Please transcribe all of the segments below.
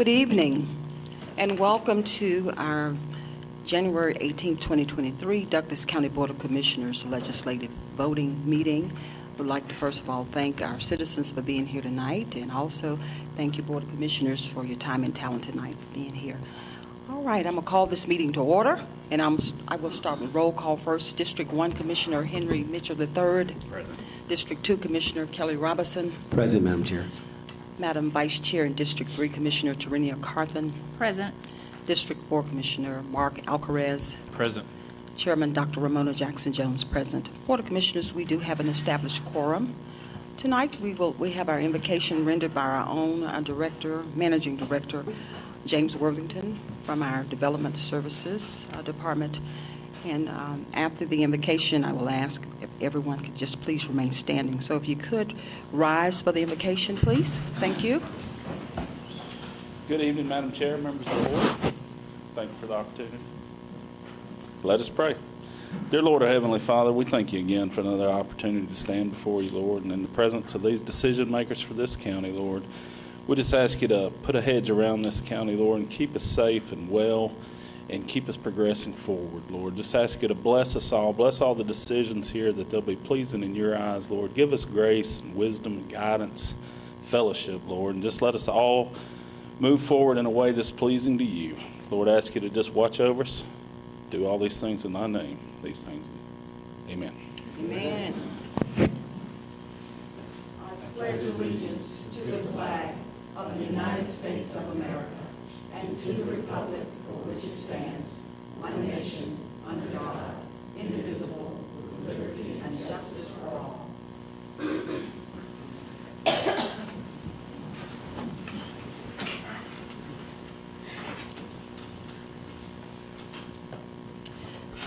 Good evening, and welcome to our January 18, 2023 Douglas County Board of Commissioners Legislative Voting Meeting. We'd like to first of all thank our citizens for being here tonight, and also thank you, Board of Commissioners, for your time and talent tonight for being here. All right, I'm going to call this meeting to order, and I will start with roll call first. District 1 Commissioner Henry Mitchell III. Present. District 2 Commissioner Kelly Robinson. Present, Madam Chair. Madam Vice Chair and District 3 Commissioner Terenia Carthen. Present. District 4 Commissioner Mark Alcarez. Present. Chairman Dr. Ramona Jackson-Jones present. Board of Commissioners, we do have an established quorum. Tonight we have our invocation rendered by our own Managing Director, James Worthington, from our Development Services Department. And after the invocation, I will ask if everyone could just please remain standing. So if you could rise for the invocation, please. Thank you. Good evening, Madam Chair, members of the board. Thank you for the opportunity. Let us pray. Dear Lord, our Heavenly Father, we thank you again for another opportunity to stand before you, Lord, and in the presence of these decision makers for this county, Lord. We just ask you to put a hedge around this county, Lord, and keep us safe and well, and keep us progressing forward, Lord. Just ask you to bless us all. Bless all the decisions here, that they'll be pleasing in your eyes, Lord. Give us grace and wisdom and guidance, fellowship, Lord, and just let us all move forward in a way that's pleasing to you. Lord, I ask you to just watch over us. Do all these things in thy name. These things. Amen. Amen. I pledge allegiance to the flag of the United States of America and to the republic for which it stands, one nation, under God, indivisible, with liberty and justice for all.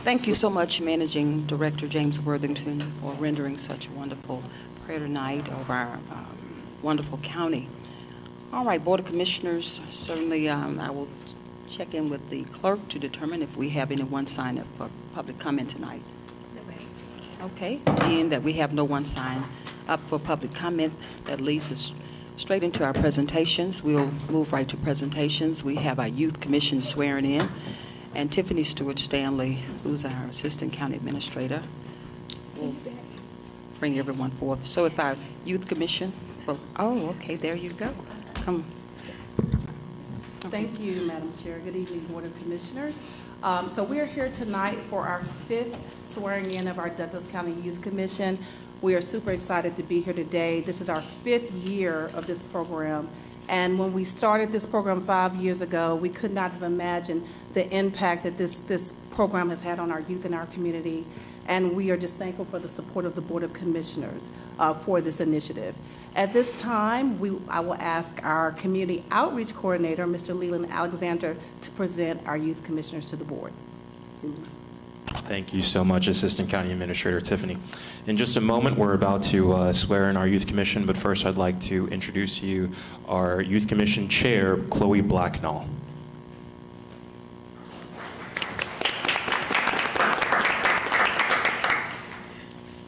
Thank you so much, Managing Director James Worthington, for rendering such a wonderful prayer tonight over our wonderful county. All right, Board of Commissioners, certainly I will check in with the clerk to determine if we have anyone sign up for public comment tonight. Okay, and that we have no one sign up for public comment, that leads us straight into our presentations. We'll move right to presentations. We have our Youth Commission swearing in, and Tiffany Stewart Stanley, who's our Assistant County Administrator, will bring everyone forth. So if our Youth Commission, okay, there you go. Come. Okay. Thank you, Madam Chair. Good evening, Board of Commissioners. So we're here tonight for our 5th swearing in of our Douglas County Youth Commission. We are super excited to be here today. This is our 5th year of this program. And when we started this program 5 years ago, we could not have imagined the impact that this program has had on our youth and our community. And we are just thankful for the support of the Board of Commissioners for this initiative. At this time, I will ask our Community Outreach Coordinator, Mr. Leland Alexander, to present our Youth Commissioners to the Board. Thank you so much, Assistant County Administrator Tiffany. In just a moment, we're about to swear in our Youth Commission, but first I'd like to introduce to you our Youth Commission Chair, Chloe Blacknall.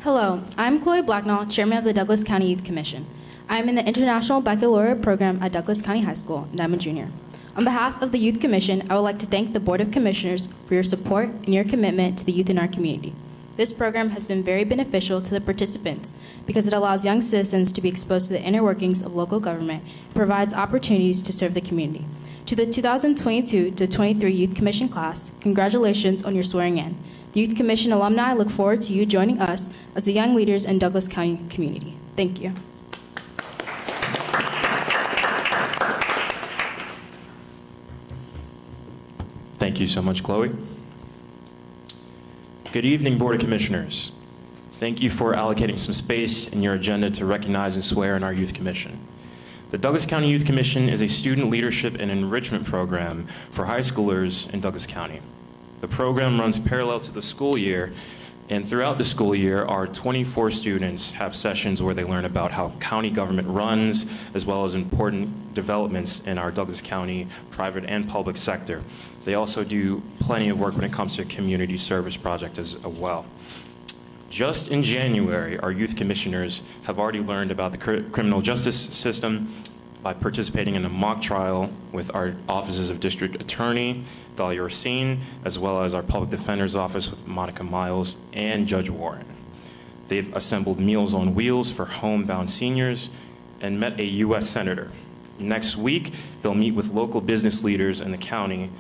Hello, I'm Chloe Blacknall, Chairman of the Douglas County Youth Commission. I'm in the International Baccalaureate Program at Douglas County High School, and I'm a junior. On behalf of the Youth Commission, I would like to thank the Board of Commissioners for your support and your commitment to the youth in our community. This program has been very beneficial to the participants because it allows young citizens to be exposed to the inner workings of local government and provides opportunities to serve the community. To the 2022-23 Youth Commission class, congratulations on your swearing in. The Youth Commission alumni look forward to you joining us as the young leaders in Douglas County community. Thank you. Thank you so much, Chloe. Good evening, Board of Commissioners. Thank you for allocating some space in your agenda to recognize and swear in our Youth Commission. The Douglas County Youth Commission is a student leadership and enrichment program for high schoolers in Douglas County. The program runs parallel to the school year, and throughout the school year, our 24 students have sessions where they learn about how county government runs, as well as important developments in our Douglas County private and public sector. They also do plenty of work when it comes to community service projects as well. Just in January, our youth commissioners have already learned about the criminal justice system, by participating in a mock trial with our offices of District Attorney, Dahlia Racine, as well as our Public Defender's Office with Monica Miles and Judge Warren. They've assembled Meals on Wheels for homebound seniors and met a U.S. Senator. Next week, they'll meet with local business leaders in the county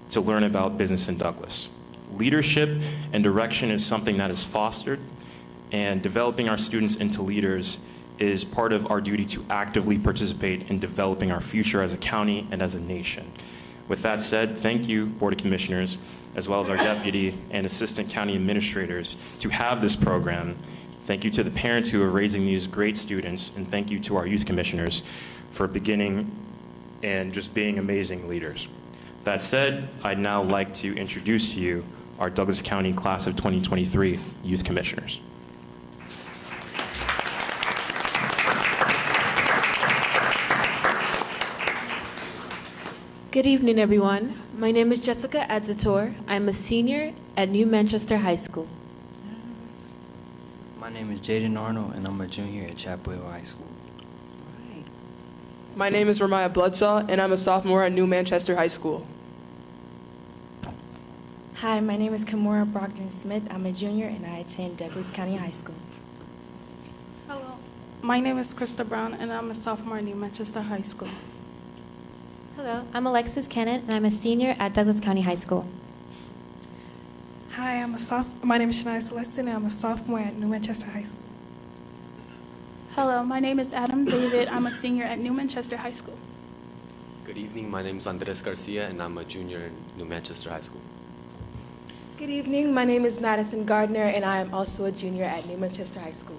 to learn about business in Douglas. Leadership and direction is something that is fostered, and developing our students into leaders is part of our duty to actively participate in developing our future as a county and as a nation. With that said, thank you, Board of Commissioners, as well as our deputy and assistant county administrators, to have this program. Thank you to the parents who are raising these great students, and thank you to our youth commissioners for beginning and just being amazing leaders. That said, I'd now like to introduce to you our Douglas County Class of 2023 Youth Commissioners. Good evening, everyone. My name is Jessica Adzator. I'm a senior at New Manchester High School. My name is Jaden Arnold, and I'm a junior at Chapel Hill High School. Right. My name is Ramaya Bloodsaw, and I'm a sophomore at New Manchester High School. Hi, my name is Kimura Brockton Smith. I'm a junior and I attend Douglas County High School. Hello, my name is Krista Brown and I'm a sophomore at New Manchester High School. Hello, I'm Alexis Kennett and I'm a senior at Douglas County High School. Hi, my name is Shania Celestin and I'm a sophomore at New Manchester High School. Hello, my name is Adam David. I'm a senior at New Manchester High School. Good evening, my name is Andres Garcia and I'm a junior at New Manchester High School. Good evening. My name is Madison Gardner, and I am also a junior at New Manchester High School.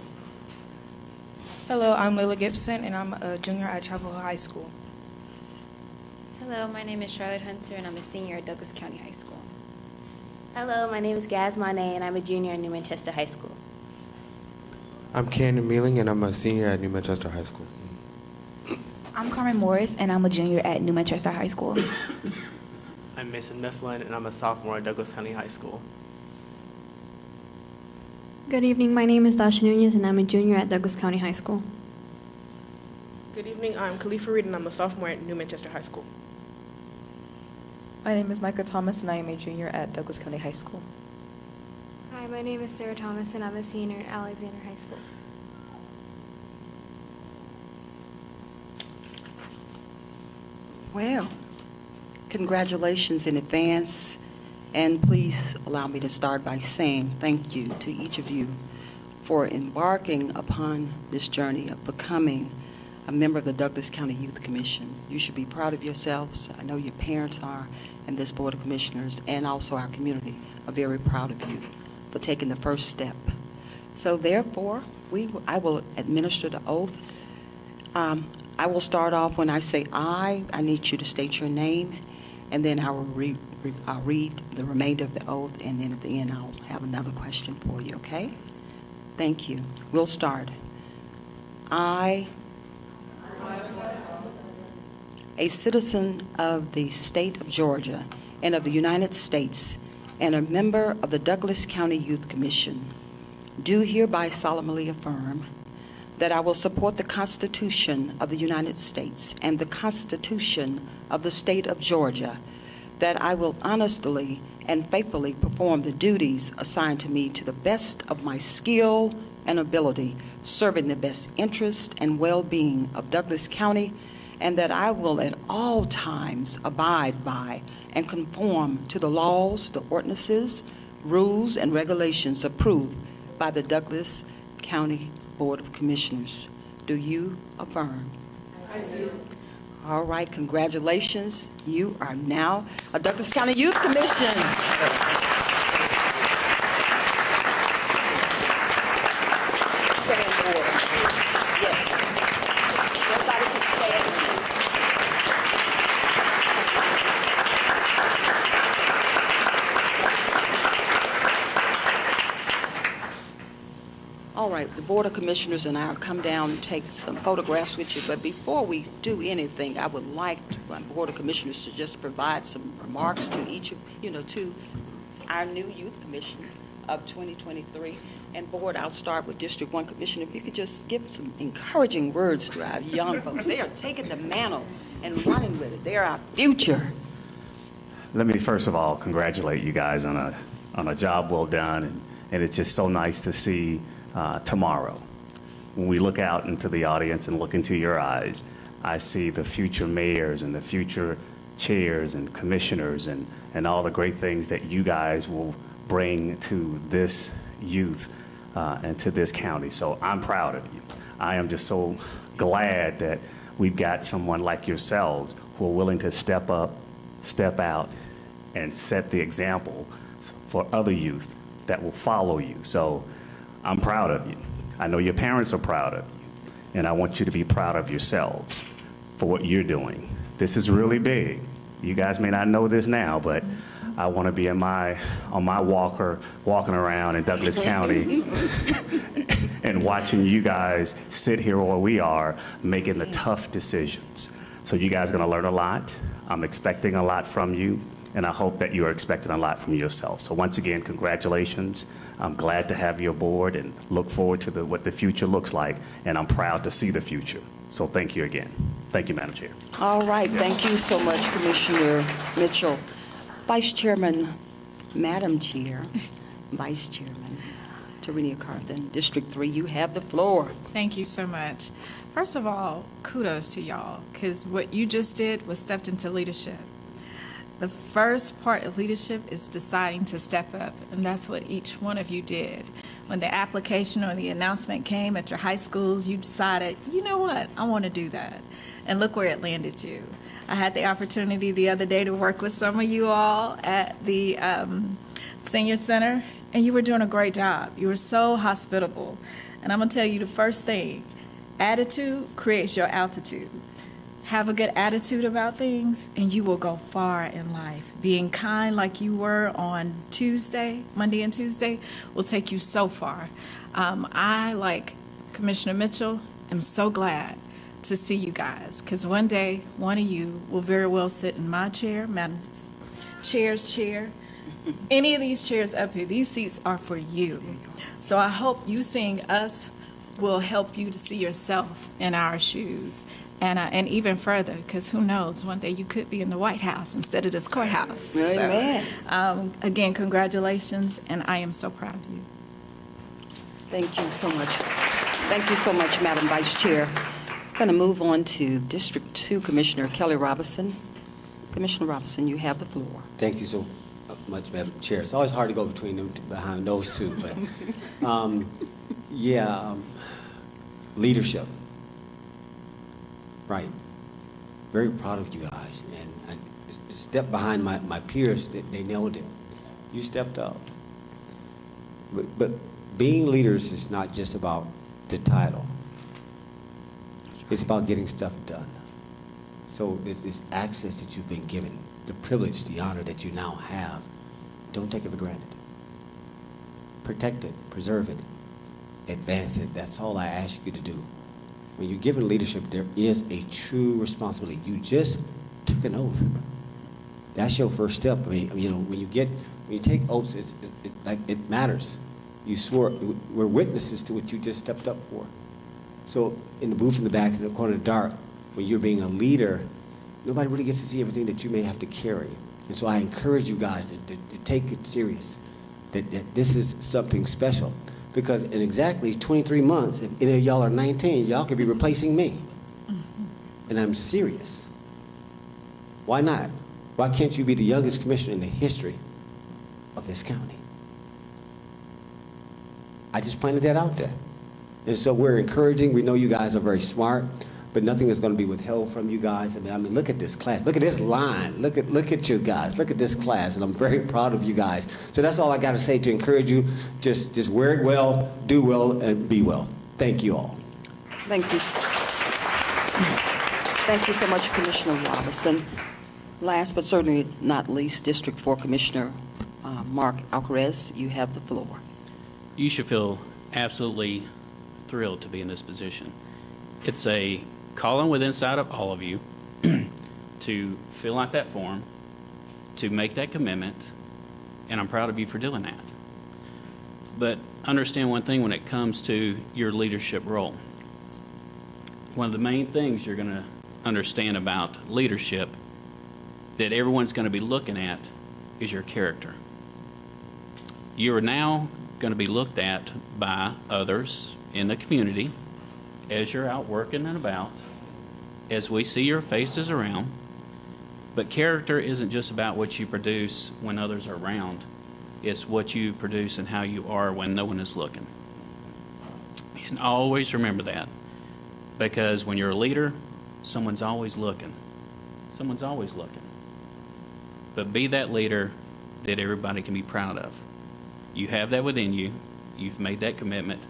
Hello, I'm Layla Gibson, and I'm a junior at Chapel Hill High School. Hello, my name is Charlotte Hunter, and I'm a senior at Douglas County High School. Hello, my name is Gaz Monet, and I'm a junior at New Manchester High School. I'm Cannon Mealing, and I'm a senior at New Manchester High School. I'm Carmen Morris, and I'm a junior at New Manchester High School. I'm Mason Mifflin, and I'm a sophomore at Douglas County High School. Good evening. My name is Dasha Nunez, and I'm a junior at Douglas County High School. Good evening. I'm Khalifa Reed, and I'm a sophomore at New Manchester High School. My name is Micah Thomas, and I am a junior at Douglas County High School. Hi, my name is Sarah Thomas, and I'm a senior at Alexander High School. Well, congratulations in advance, and please allow me to start by saying thank you to each of you for embarking upon this journey of becoming a member of the Douglas County Youth Commission. You should be proud of yourselves. I know your parents are, and this Board of Commissioners, and also our community are very proud of you for taking the first step. So therefore, I will administer the oath. I will start off when I say I need you to state your name, and then I'll read the remainder of the oath, and then at the end I'll have another question for you, okay? Thank you. We'll start. I, a citizen of the state of Georgia and of the United States, and a member of the Douglas County Youth Commission, do hereby solemnly affirm that I will support the Constitution of the United States and the Constitution of the state of Georgia, that I will honestly and faithfully perform the duties assigned to me to the best of my skill and ability, serving the best interest and well-being of Douglas County, and that I will at all times abide by and conform to the laws, the ordinances, rules, and regulations approved by the Douglas County Board of Commissioners. Do you affirm? I do. All right, congratulations. You are now a Douglas County Youth Commission. Stand forward. Yes. Everybody can stand. All right, the Board of Commissioners and I will come down and take some photographs with you, but before we do anything, I would like the Board of Commissioners to just provide some remarks to each of, to our new Youth Commission of 2023. And Board, I'll start with District 1 Commissioner. If you could just give some encouraging words to our young folks. They are taking the mantle and running with it. They are our future. Let me first of all congratulate you guys on a job well done, and it's just so nice to see tomorrow. When we look out into the audience and look into your eyes, I see the future mayors and the future chairs and commissioners and all the great things that you guys will bring to this youth and to this county. So I'm proud of you. I am just so glad that we've got someone like yourselves who are willing to step up, step out, and set the example for other youth that will follow you. So I'm proud of you. I know your parents are proud of you, and I want you to be proud of yourselves for what you're doing. This is really big. You guys may not know this now, but I want to be on my walker, walking around in Douglas County and watching you guys sit here where we are, making the tough decisions. So you guys are going to learn a lot. I'm expecting a lot from you, and I hope that you are expecting a lot from yourself. So once again, congratulations. I'm glad to have you aboard and look forward to what the future looks like, and I'm proud to see the future. So thank you again. Thank you, Madam Chair. All right, thank you so much, Commissioner Mitchell. Vice Chairman, Madam Chair, Vice Chairman, Tarenia Carthen, District 3, you have the floor. Thank you so much. First of all, kudos to y'all, because what you just did was stepped into leadership. The first part of leadership is deciding to step up, and that's what each one of you did. When the application or the announcement came at your high schools, you decided, you know what, I want to do that. And look where it landed you. I had the opportunity the other day to work with some of you all at the Senior Center, and you were doing a great job. You were so hospitable. And I'm going to tell you the first thing, attitude creates your altitude. Have a good attitude about things, and you will go far in life. Being kind like you were on Tuesday, Monday and Tuesday, will take you so far. I, like Commissioner Mitchell, am so glad to see you guys, because one day, one of you will very well sit in my chair, Madam Chair's chair. Any of these chairs up here, these seats are for you. So I hope you seeing us will help you to see yourself in our shoes. And even further, because who knows, one day you could be in the White House instead of this courthouse. Amen. So, again, congratulations, and I am so proud of you. Thank you so much. Thank you so much, Madam Vice Chair. I'm going to move on to District 2 Commissioner Kelly Robinson. Commissioner Robinson, you have the floor. Thank you so much, Madam Chair. It's always hard to go behind those two, but leadership. Right. Very proud of you guys. And I stepped behind my peers. They nailed it. You stepped up. But being leaders is not just about the title. It's about getting stuff done. So this access that you've been given, the privilege, the honor that you now have, don't take it for granted. Protect it, preserve it, advance it. That's all I ask you to do. When you're given leadership, there is a true responsibility. You just took an oath. That's your first step. I mean, you know, when you take oaths, it matters. You swore. We're witnesses to what you just stepped up for. So in the booth in the back, in the corner of the dark, when you're being a leader, nobody really gets to see everything that you may have to carry. And so I encourage you guys to take it serious. That this is something special. Because in exactly 23 months, if any of y'all are 19, y'all could be replacing me. And I'm serious. Why not? Why can't you be the youngest commissioner in the history of this county? I just planted that out there. And so we're encouraging. We know you guys are very smart, but nothing is going to be withheld from you guys. I mean, look at this class. Look at this line. Look at you guys. Look at this class. And I'm very proud of you guys. So that's all I got to say to encourage you. Just wear it well, do well, and be well. Thank you all. Thank you. Thank you so much, Commissioner Robinson. Last but certainly not least, District 4 Commissioner Mark Alcarez, you have the floor. You should feel absolutely thrilled to be in this position. It's a calling within inside of all of you to fill out that form, to make that commitment, and I'm proud of you for doing that. But understand one thing when it comes to your leadership role. One of the main things you're going to understand about leadership that everyone's going to be looking at is your character. You are now going to be looked at by others in the community as you're out working and about, as we see your faces around. But character isn't just about what you produce when others are around. It's what you produce and how you are when no one is looking. And always remember that, because when you're a leader, someone's always looking. Someone's always looking. But be that leader that everybody can be proud of. You have that within you. You've made that commitment.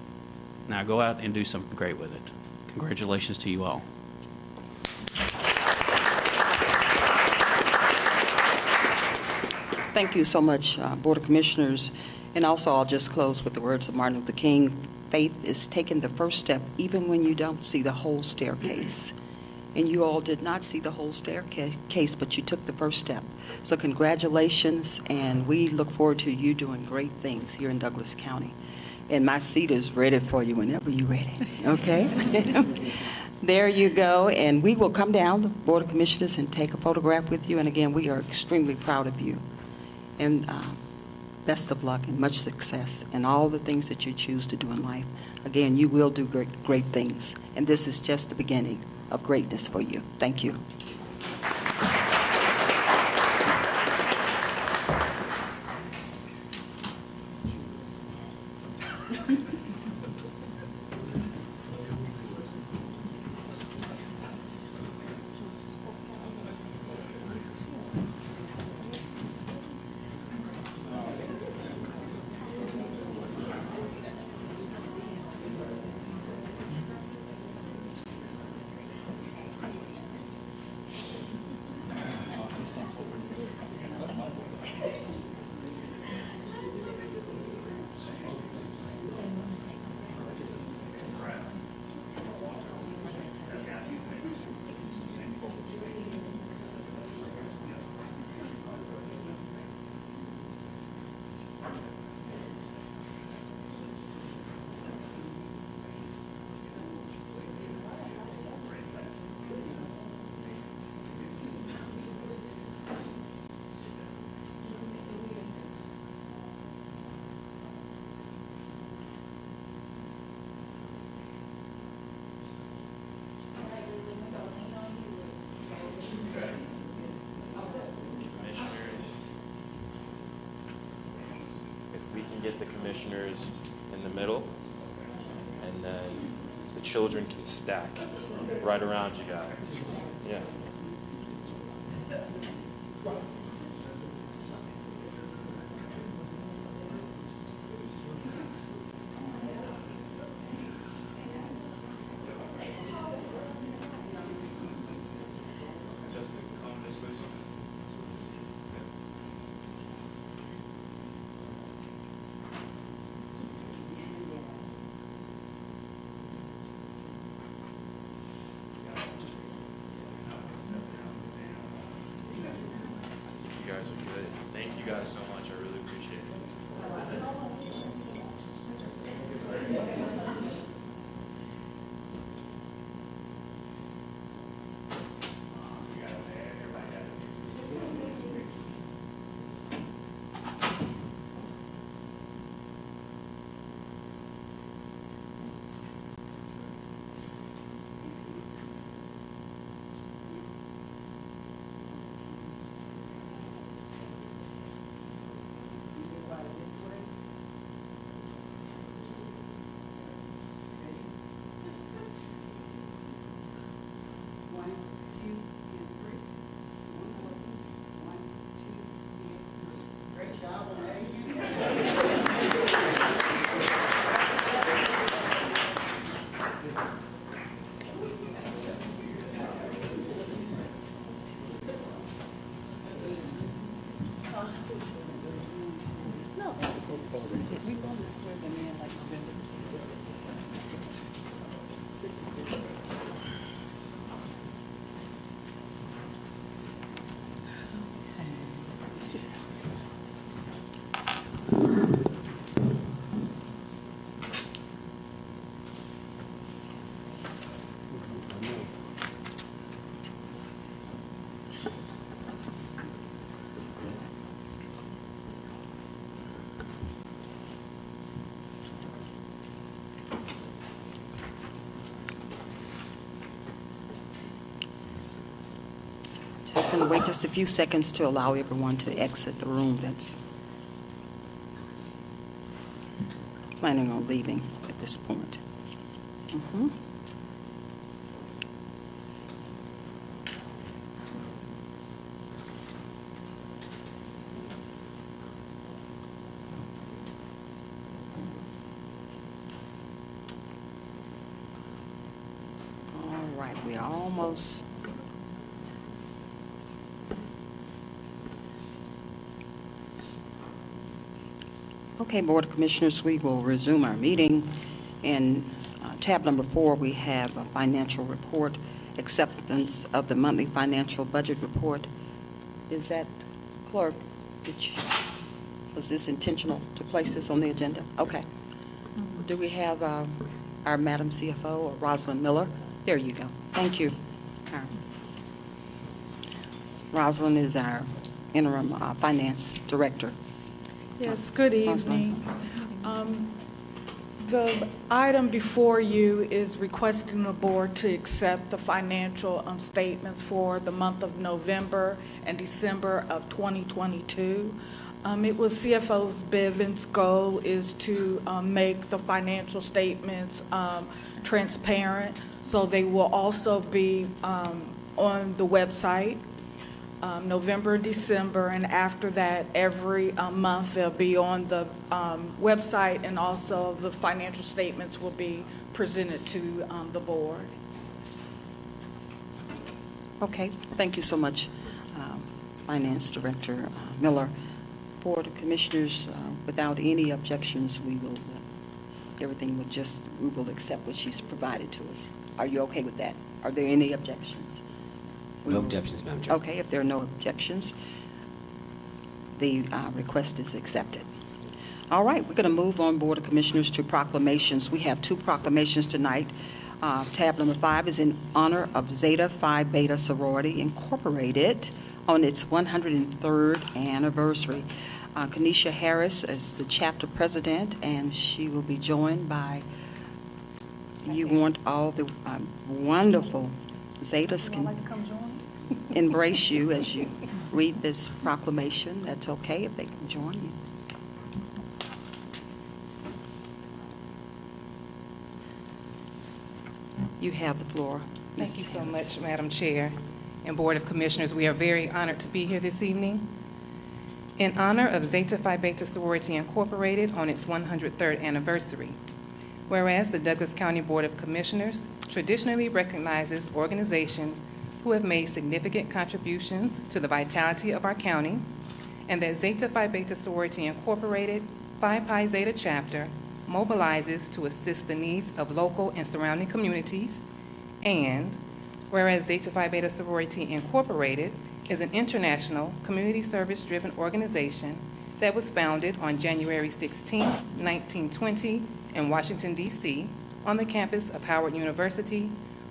Now go out and do something great with it. Congratulations to you all. Thank you so much, Board of Commissioners. And also, I'll just close with the words of Martin Luther King. Faith is taking the first step even when you don't see the whole staircase. And you all did not see the whole staircase, but you took the first step. So congratulations, and we look forward to you doing great things here in Douglas County. And my seat is ready for you whenever you're ready, okay? There you go, and we will come down, the Board of Commissioners, and take a photograph with you. And again, we are extremely proud of you. And best of luck and much success in all the things that you choose to do in life. Again, you will do great things, and this is just the beginning of greatness for you. Thank you. Get the commissioners in the middle, and then the children can stack right around you guys. Yeah. You guys are good. Thank you guys so much. I really appreciate it. going to wait just a few seconds to allow everyone to exit the room that's planning on leaving at this point. Mhm. All right, we're almost. Okay, Board of Commissioners, we will resume our meeting. In tab number 4, we have a financial report, acceptance of the monthly financial budget report. Is that, clerk, was this intentional to place this on the agenda? Okay. Do we have our Madam CFO, or Rosalind Miller? There you go. Thank you. Rosalind is our interim finance director. Yes, good evening. The item before you is requesting the board to accept the financial statements for the month of November and December of 2022. It was CFO Bivens' goal is to make the financial statements transparent, so they will also be on the website. November, December, and after that, every month they'll be on the website, and also the financial statements will be presented to the board. Okay, thank you so much, Finance Director Miller. Board of Commissioners, without any objections, we will, we will accept what she's provided to us. Are you okay with that? Are there any objections? No objections, Madam Chair. Okay, if there are no objections, the request is accepted. All right, we're going to move on, Board of Commissioners, to proclamations. We have 2 proclamations tonight. Tab number 5 is in honor of Zeta Phi Beta Sorority Incorporated on its 103rd anniversary. Kanisha Harris is the chapter president, and she will be joined by, you want all the wonderful Zetas can embrace you as you read this proclamation. That's okay if they can join you. You have the floor. Thank you so much, Madam Chair and Board of Commissioners. We are very honored to be here this evening. In honor of Zeta Phi Beta Sorority Incorporated on its 103rd anniversary, whereas the Douglas County Board of Commissioners traditionally recognizes organizations who have made significant contributions to the vitality of our county, and that Zeta Phi Beta Sorority Incorporated, Phi Pi Zeta Chapter, mobilizes to assist the needs of local and surrounding communities, and whereas Zeta Phi Beta Sorority Incorporated is an international community service-driven organization that was founded on January 16, 1920 in Washington, D.C., on the campus of Howard University,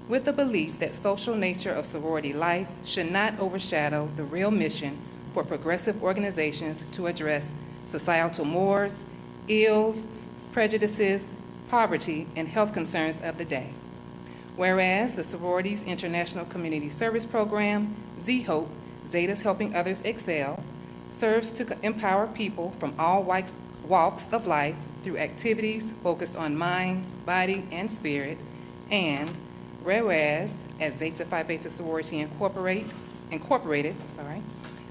with the belief that social nature of sorority life should not overshadow the real mission for progressive organizations to address societal mores, ills, prejudices, poverty, and health concerns of the day. Whereas the Sororities International Community Service Program, Z-HOPE, Zetas Helping Others Excel, serves to empower people from all walks of life through activities focused on mind, body, and spirit, and whereas, as Zeta Phi Beta Sorority Incorporated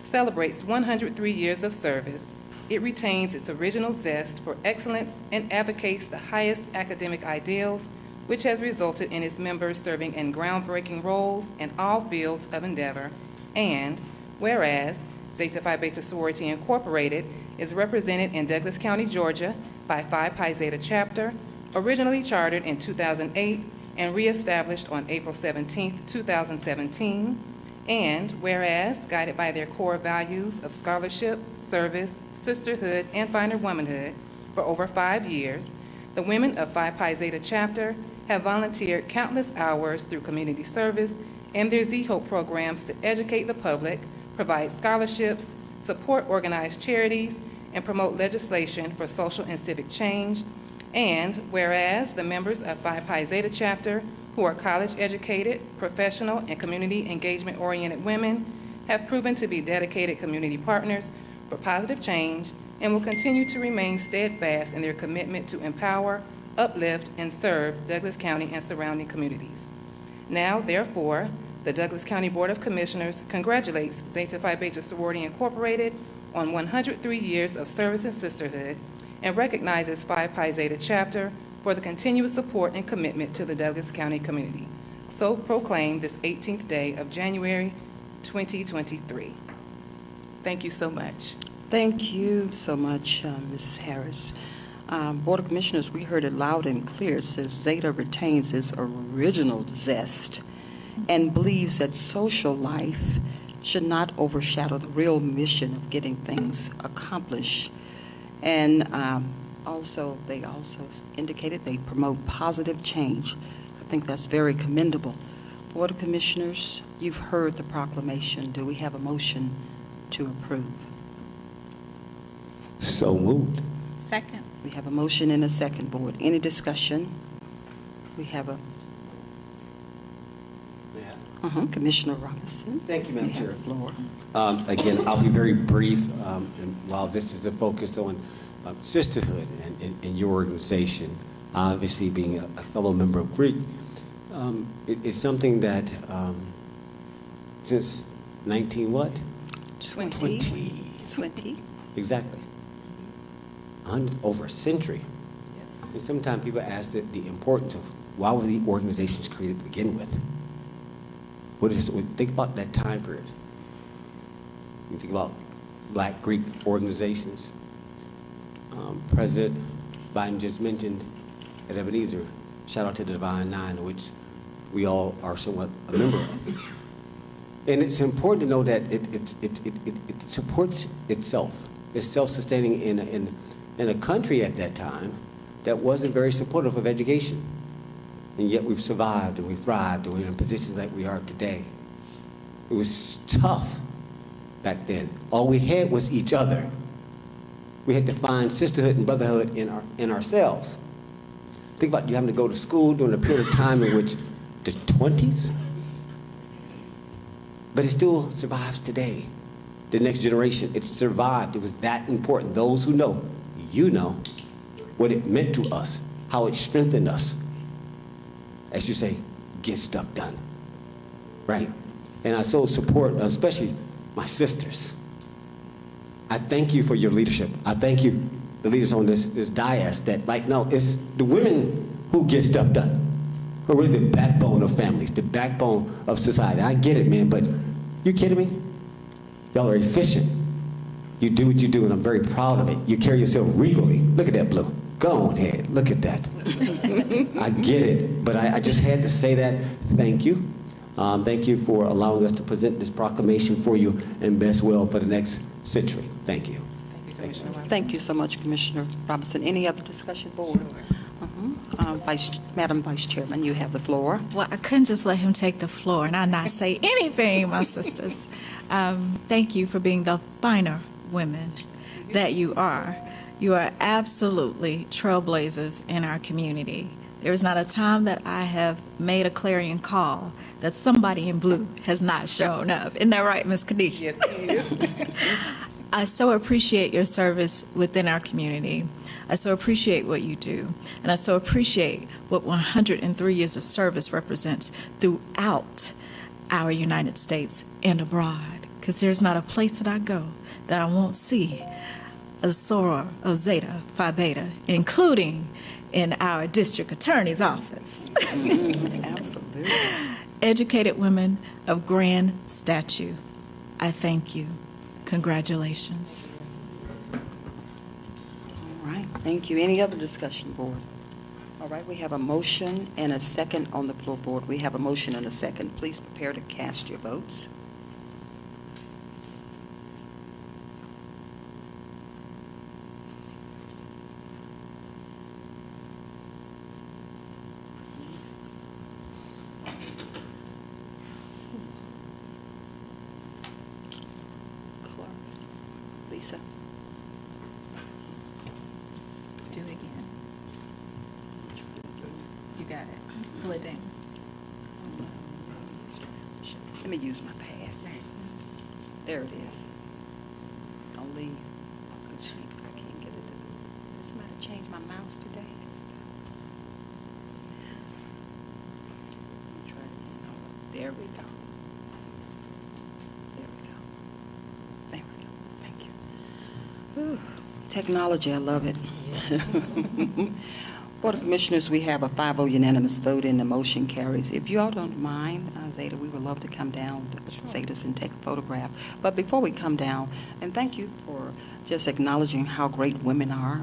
celebrates 103 years of service, it retains its original zest for excellence and advocates the highest academic ideals, which has resulted in its members serving in groundbreaking roles in all fields of endeavor. And whereas Zeta Phi Beta Sorority Incorporated is represented in Douglas County, Georgia by Phi Pi Zeta Chapter, originally chartered in 2008 and reestablished on April 17, 2017. And whereas, guided by their core values of scholarship, service, sisterhood, and finer womanhood for over 5 years, the women of Phi Pi Zeta Chapter have volunteered countless hours through community service and their Z-HOPE programs to educate the public, provide scholarships, support organized charities, and promote legislation for social and civic change. And whereas the members of Phi Pi Zeta Chapter, who are college-educated, professional, and community engagement-oriented women, have proven to be dedicated community partners for positive change and will continue to remain steadfast in their commitment to empower, uplift, and serve Douglas County and surrounding communities. Now, therefore, the Douglas County Board of Commissioners congratulates Zeta Phi Beta Sorority Incorporated on 103 years of service and sisterhood and recognizes Phi Pi Zeta Chapter for the continuous support and commitment to the Douglas County community. So proclaimed this 18th day of January 2023. Thank you so much. Thank you so much, Mrs. Harris. Board of Commissioners, we heard it loud and clear. It says Zeta retains its original zest and believes that social life should not overshadow the real mission of getting things accomplished. And they also indicated they promote positive change. I think that's very commendable. Board of Commissioners, you've heard the proclamation. Do we have a motion to approve? So moved. Second. We have a motion and a second, Board. Any discussion? We have a Commissioner Robinson. Thank you, Madam You have Chair. the floor. Again, I'll be very brief. And while this is a focus on sisterhood and your organization, obviously being a fellow member of Greek, it's something that since 19 what? 20. Exactly. Over a century. And sometimes people ask the importance of why were the organizations created to begin with? Think about that time period. You think about Black Greek organizations. President Biden just mentioned at Ebenezer, shout out to the Divine Nine, which we all are somewhat a member of. And it's important to know that it supports itself. It's self-sustaining in a country at that time that wasn't very supportive of education. And yet we've survived and we've thrived and we're in positions like we are today. It was tough back then. All we had was each other. We had to find sisterhood and brotherhood in ourselves. Think about you having to go to school during a period of time in which the 20s, but it still survives today. The next generation, it survived. It was that important. Those who know, you know, what it meant to us, how it strengthened us. As you say, get stuff done, right? And I so support, especially my sisters. I thank you for your leadership. I thank you, the leaders on this dais, that no, it's the women who get stuff done, who are really the backbone of families, the backbone of society. I get it, man, but you kidding me? Y'all are efficient. You do what you do, and I'm very proud of it. You carry yourself regally. Look at that blue. Go on ahead. Look at that. I get it, but I just had to say that. Thank you. Thank you for allowing us to present this proclamation for you, and best will for the next century. Thank you. Thank you so much, Commissioner Robinson. Any other discussion, Board? Madam Vice Chairman, you have the floor. Well, I couldn't just let him take the floor and I not say anything, my sisters. Thank you for being the finer women that you are. You are absolutely trailblazers in our community. There is not a time that I have made a clarion call that somebody in blue has not shown up. Isn't that right, Ms. Kadisha? Yes, it is. I so appreciate your service within our community. I so appreciate what you do. And I so appreciate what 103 years of service represents throughout our United States and abroad. Because there's not a place that I go that I won't see a soror of Zeta Phi Beta, including in our district attorney's office. Absolutely. Educated women of grand stature, I thank you. Congratulations. All right, thank you. Any other discussion, Board? All right, we have a motion and a second on the floor, Board. We have a motion and a second. Please prepare to cast your votes. Lisa? Do it again. You got it. Pull it down. Let me use my pad. There it is. Don't leave. I can't get it. Did somebody change my mouse today? Let me try it again. There we go. There we go. There we go. Thank you. Ooh, technology, I love it. Board of Commissioners, we have a 5-0 unanimous vote and the motion carries. If you all don't mind, Zeta, we would love to come down to Zetas and take a photograph. But before we come down, and thank you for just acknowledging how great women are,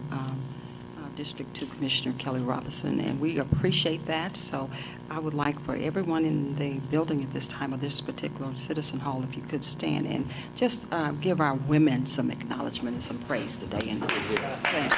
District 2 Commissioner Kelly Robinson, and we appreciate that. So I would like for everyone in the building at this time of this particular Citizen Hall, if you could stand and just give our women some acknowledgement and some praise today. And thank you.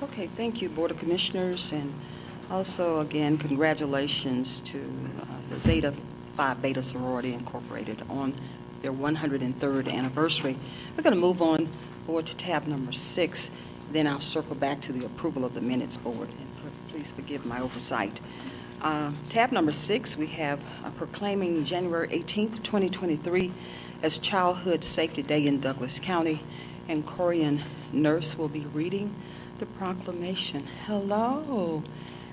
Okay, thank you, Board of Commissioners, and also, again, congratulations to the Zeta Phi Beta Sorority Incorporated on their 103rd anniversary. We're going to move on, Board, to tab number 6, then I'll circle back to the approval of the minutes, Board, and please forgive my oversight. Tab number 6, we have proclaiming January 18th, 2023 as Childhood Safety Day in Douglas County, and Corian Nurse will be reading the proclamation. Hello.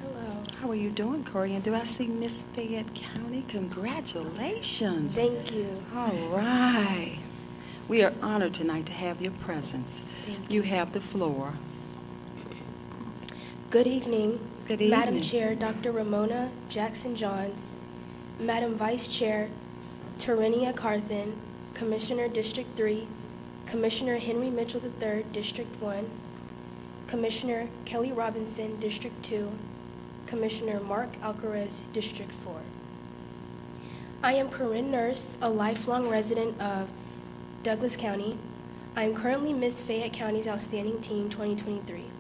Hello. How are you doing, Corian? Do I see Miss Fayette County? Congratulations. Thank you. All right. We are honored tonight to have your presence. Thank You have the floor. Good evening. Good evening. Madam Chair, Dr. Ramona Jackson-Johns, Madam Vice Chair, Terenia Carthen, Commissioner District 3, Commissioner Henry Mitchell III, District 1, Commissioner Kelly Robinson, District 2, Commissioner Mark Alcaraz, District 4. I am Corinne Nurse, a lifelong resident of Douglas County. I am currently Miss Fayette County's Outstanding Teen 2023.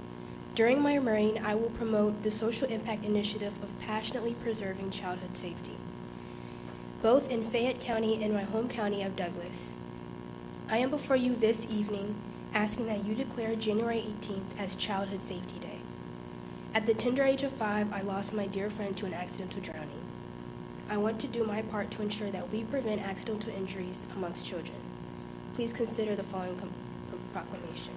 During my reign, I will promote the social impact initiative of passionately preserving childhood safety. both in Fayette County and my home county of Douglas. I am before you this evening asking that you declare January 18th as Childhood Safety Day. At the tender age of 5, I lost my dear friend to an accidental drowning. I want to do my part to ensure that we prevent accidental injuries amongst children. Please consider the following proclamation.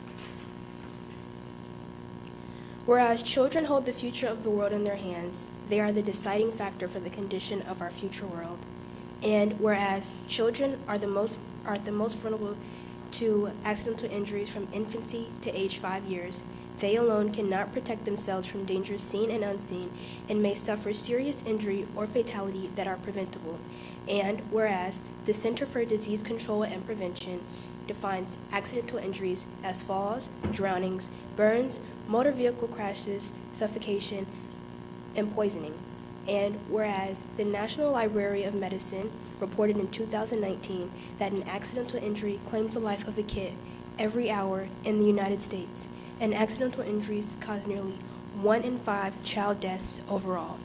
Whereas children hold the future of the world in their hands, they are the deciding factor for the condition of our future world. And whereas children are the most vulnerable to accidental injuries from infancy to age 5 years, they alone cannot protect themselves from dangers seen and unseen and may suffer serious injury or fatality that are preventable. And whereas the Center for Disease Control and Prevention defines accidental injuries as falls, drownings, burns, motor vehicle crashes, suffocation, and poisoning. And whereas the National Library of Medicine reported in 2019 that an accidental injury claims the life of a kid every hour in the United States, and accidental injuries cause nearly 1 in 5 child deaths overall.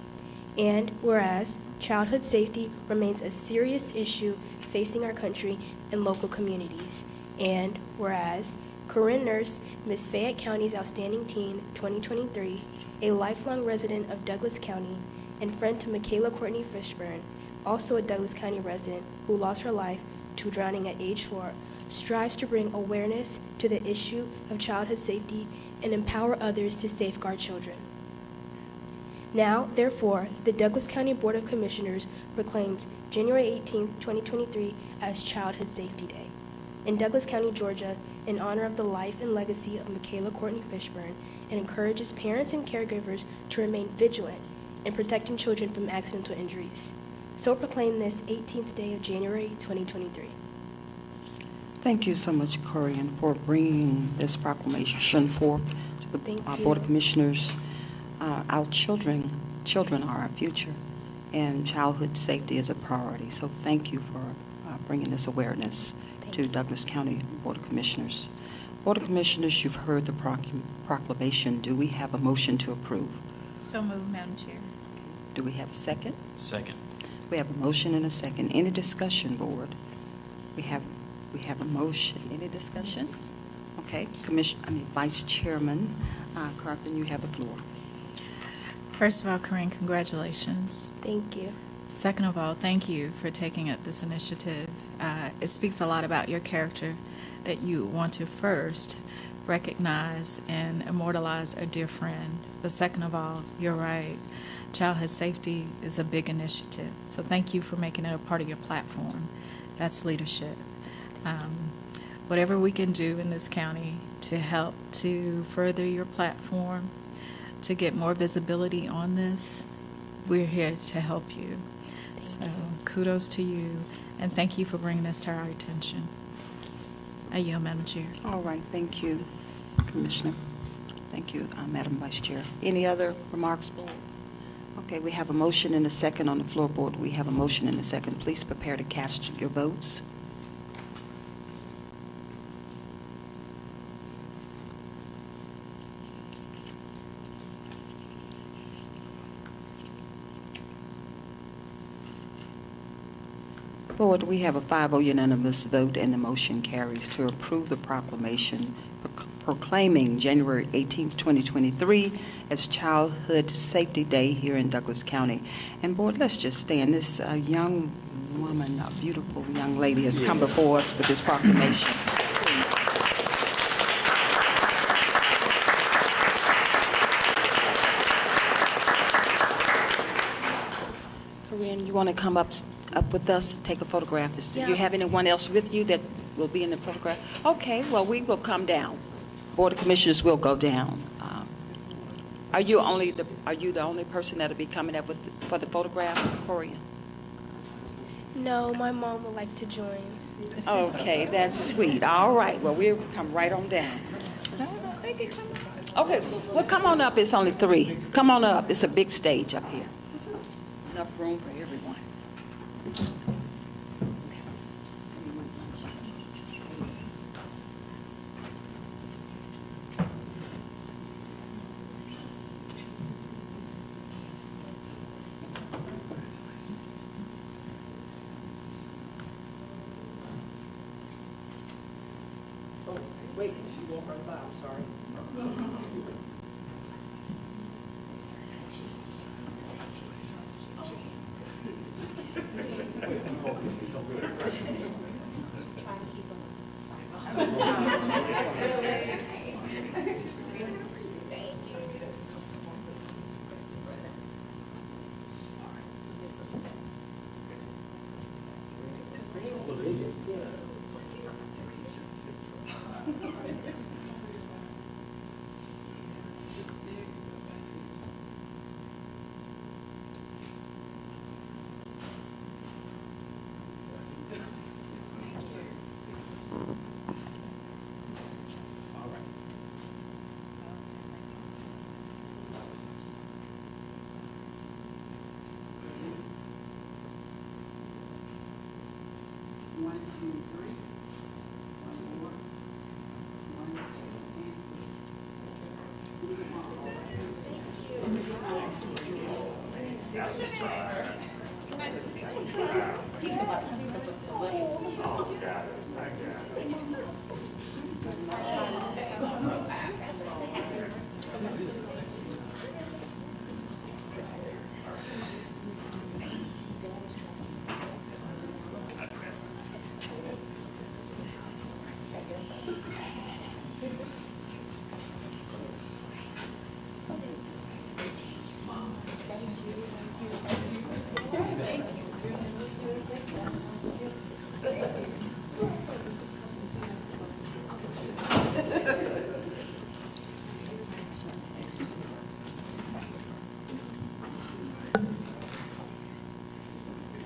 And whereas childhood safety remains a serious issue facing our country and local communities. And whereas Corinne Nurse, Miss Fayette County's Outstanding Teen 2023, a lifelong resident of Douglas County, and friend to Michaela Courtney Fishburne, also a Douglas County resident who lost her life to drowning at age 4, strives to bring awareness to the issue of childhood safety and empower others to safeguard children. Now, therefore, the Douglas County Board of Commissioners proclaims January 18, 2023 as Childhood Safety Day. In Douglas County, Georgia, in honor of the life and legacy of Michaela Courtney Fishburne, and encourages parents and caregivers to remain vigilant in protecting children from accidental injuries. So proclaim this 18th day of January 2023. Thank you so much, Corian, for bringing this proclamation forth to the Thank you. Board of Commissioners. Our children are our future, and childhood safety is a priority. So thank you for bringing this awareness to Douglas County Board of Commissioners. Board of Commissioners, you've heard the proclamation. Do we have a motion to approve? So moved, Madam Chair. Do we have a second? Second. We have a motion and a second. Any discussion, Board? We have a motion. Any discussion? Okay, Vice Chairman Carthen, you have the floor. First of all, Corinne, congratulations. Thank you. Second of all, thank you for taking up this initiative. It speaks a lot about your character that you want to first recognize and immortalize a dear friend. But second of all, you're right. Childhood safety is a big initiative. So thank you for making it a part of your platform. That's leadership. Whatever we can do in this county to help to further your platform, to get more visibility on this, we're here to help you. So kudos to you, and thank you for bringing this to our attention. I yield, Madam Chair. All right, thank you, Commissioner. Thank you, Madam Vice Chair. Any other remarks, Board? Okay, we have a motion and a second on the floor, Board. We have a motion and a second. Please prepare to cast your votes. Board, we have a 5-0 unanimous vote, and the motion carries to approve the proclamation proclaiming January 18, 2023 as Childhood Safety Day here in Douglas County. And Board, let's just stand. This young woman, a beautiful young lady, has come before us with this proclamation. Corinne, you want to come up with us, take a photograph? Do you have anyone else with you that will be in the photograph? Okay, well, we will come down. Board of Commissioners will go down. Are you the only person that'll be coming up for the photograph, Corian? No, my mom would like to join. Okay, that's sweet. All right, well, we'll come right on down. They can come. Okay, well, come on up. It's only 3. Come on up. It's a big stage up here. Enough room for everyone. Wait, she walked right by, I'm sorry.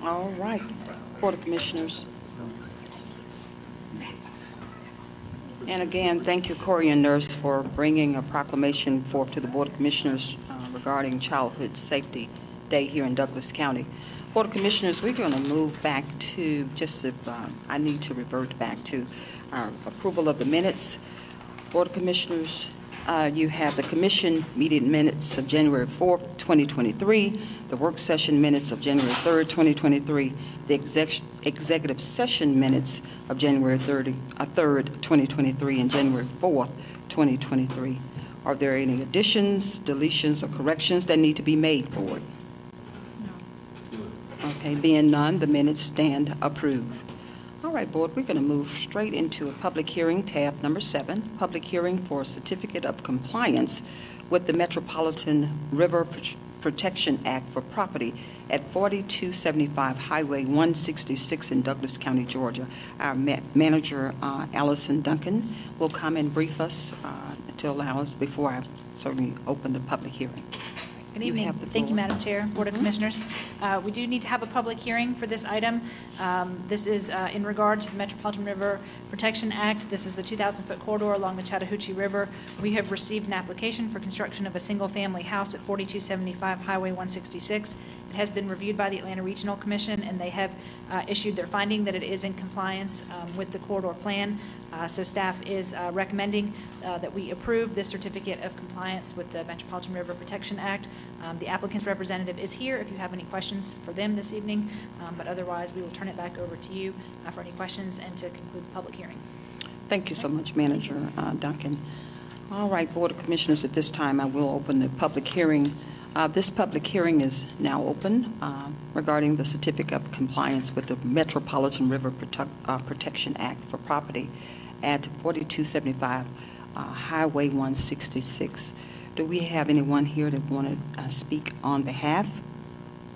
All right, Board of Commissioners. And again, thank you, Corey and Nurse, for bringing a proclamation forth to the Board of Commissioners regarding Childhood Safety Day here in Douglas County. Board of Commissioners, we're going to move back to, I need to revert back to our approval of the minutes. Board of Commissioners, you have the commission meeting minutes of January 4th, 2023, the work session minutes of January 3rd, 2023, the executive session minutes of January 3rd, 2023, and January 4th, 2023. Are there any additions, deletions, or corrections that need to be made, Board? No. Okay, being none, the minutes stand approved. All right, Board, we're going to move straight into a public hearing, tab number 7, public hearing for a certificate of compliance with the Metropolitan River Protection Act for property at 4275 Highway 166 in Douglas County, Georgia. Our manager, Allison Duncan, will come and brief us to allow us before I certainly open the public hearing. Good evening. Thank you, Madam Chair, Board of Commissioners. We do need to have a public hearing for this item. This is in regard to the Metropolitan River Protection Act. This is the 2,000-foot corridor along the Chattahoochee River. We have received an application for construction of a single-family house at 4275 Highway 166. It has been reviewed by the Atlanta Regional Commission, and they have issued their finding that it is in compliance with the corridor plan. So staff is recommending that we approve this certificate of compliance with the Metropolitan River Protection Act. The applicant's representative is here if you have any questions for them this evening, but otherwise we will turn it back over to you for any questions and to conclude the public hearing. Thank you so much, Manager Duncan. All right, Board of Commissioners, at this time I will open the public hearing. This public hearing is now open regarding the certificate of compliance with the Metropolitan River Protection Act for property at 4275 Highway 166. Do we have anyone here that want to speak on behalf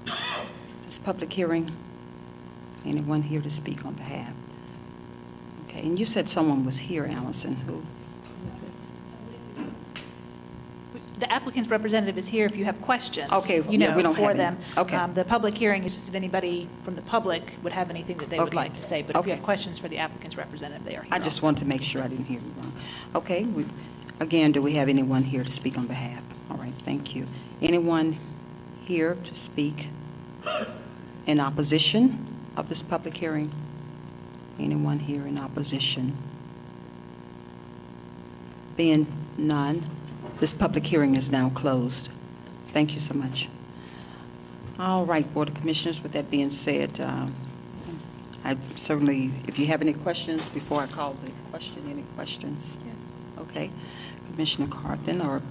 of this public hearing? Anyone here to speak on behalf? Okay, and you said someone was here, Allison. Who? The applicant's representative is here if you have questions. Okay, you know, we don't for have them. any. Okay. The public hearing is just if anybody from the public would have anything that they would Okay. like to say. But if Okay. you have questions for the applicant's representative, they are here. I just wanted to make sure I didn't hear you wrong. Okay, again, do we have anyone here to speak on behalf? All right, thank you. Anyone here to speak in opposition of this public hearing? Anyone here in opposition? Being none, this public hearing is now closed. Thank you so much. All right, Board of Commissioners, with that being said, I certainly, if you have any questions before I call the question? Any questions? Yes. Okay. Commissioner Carthen, or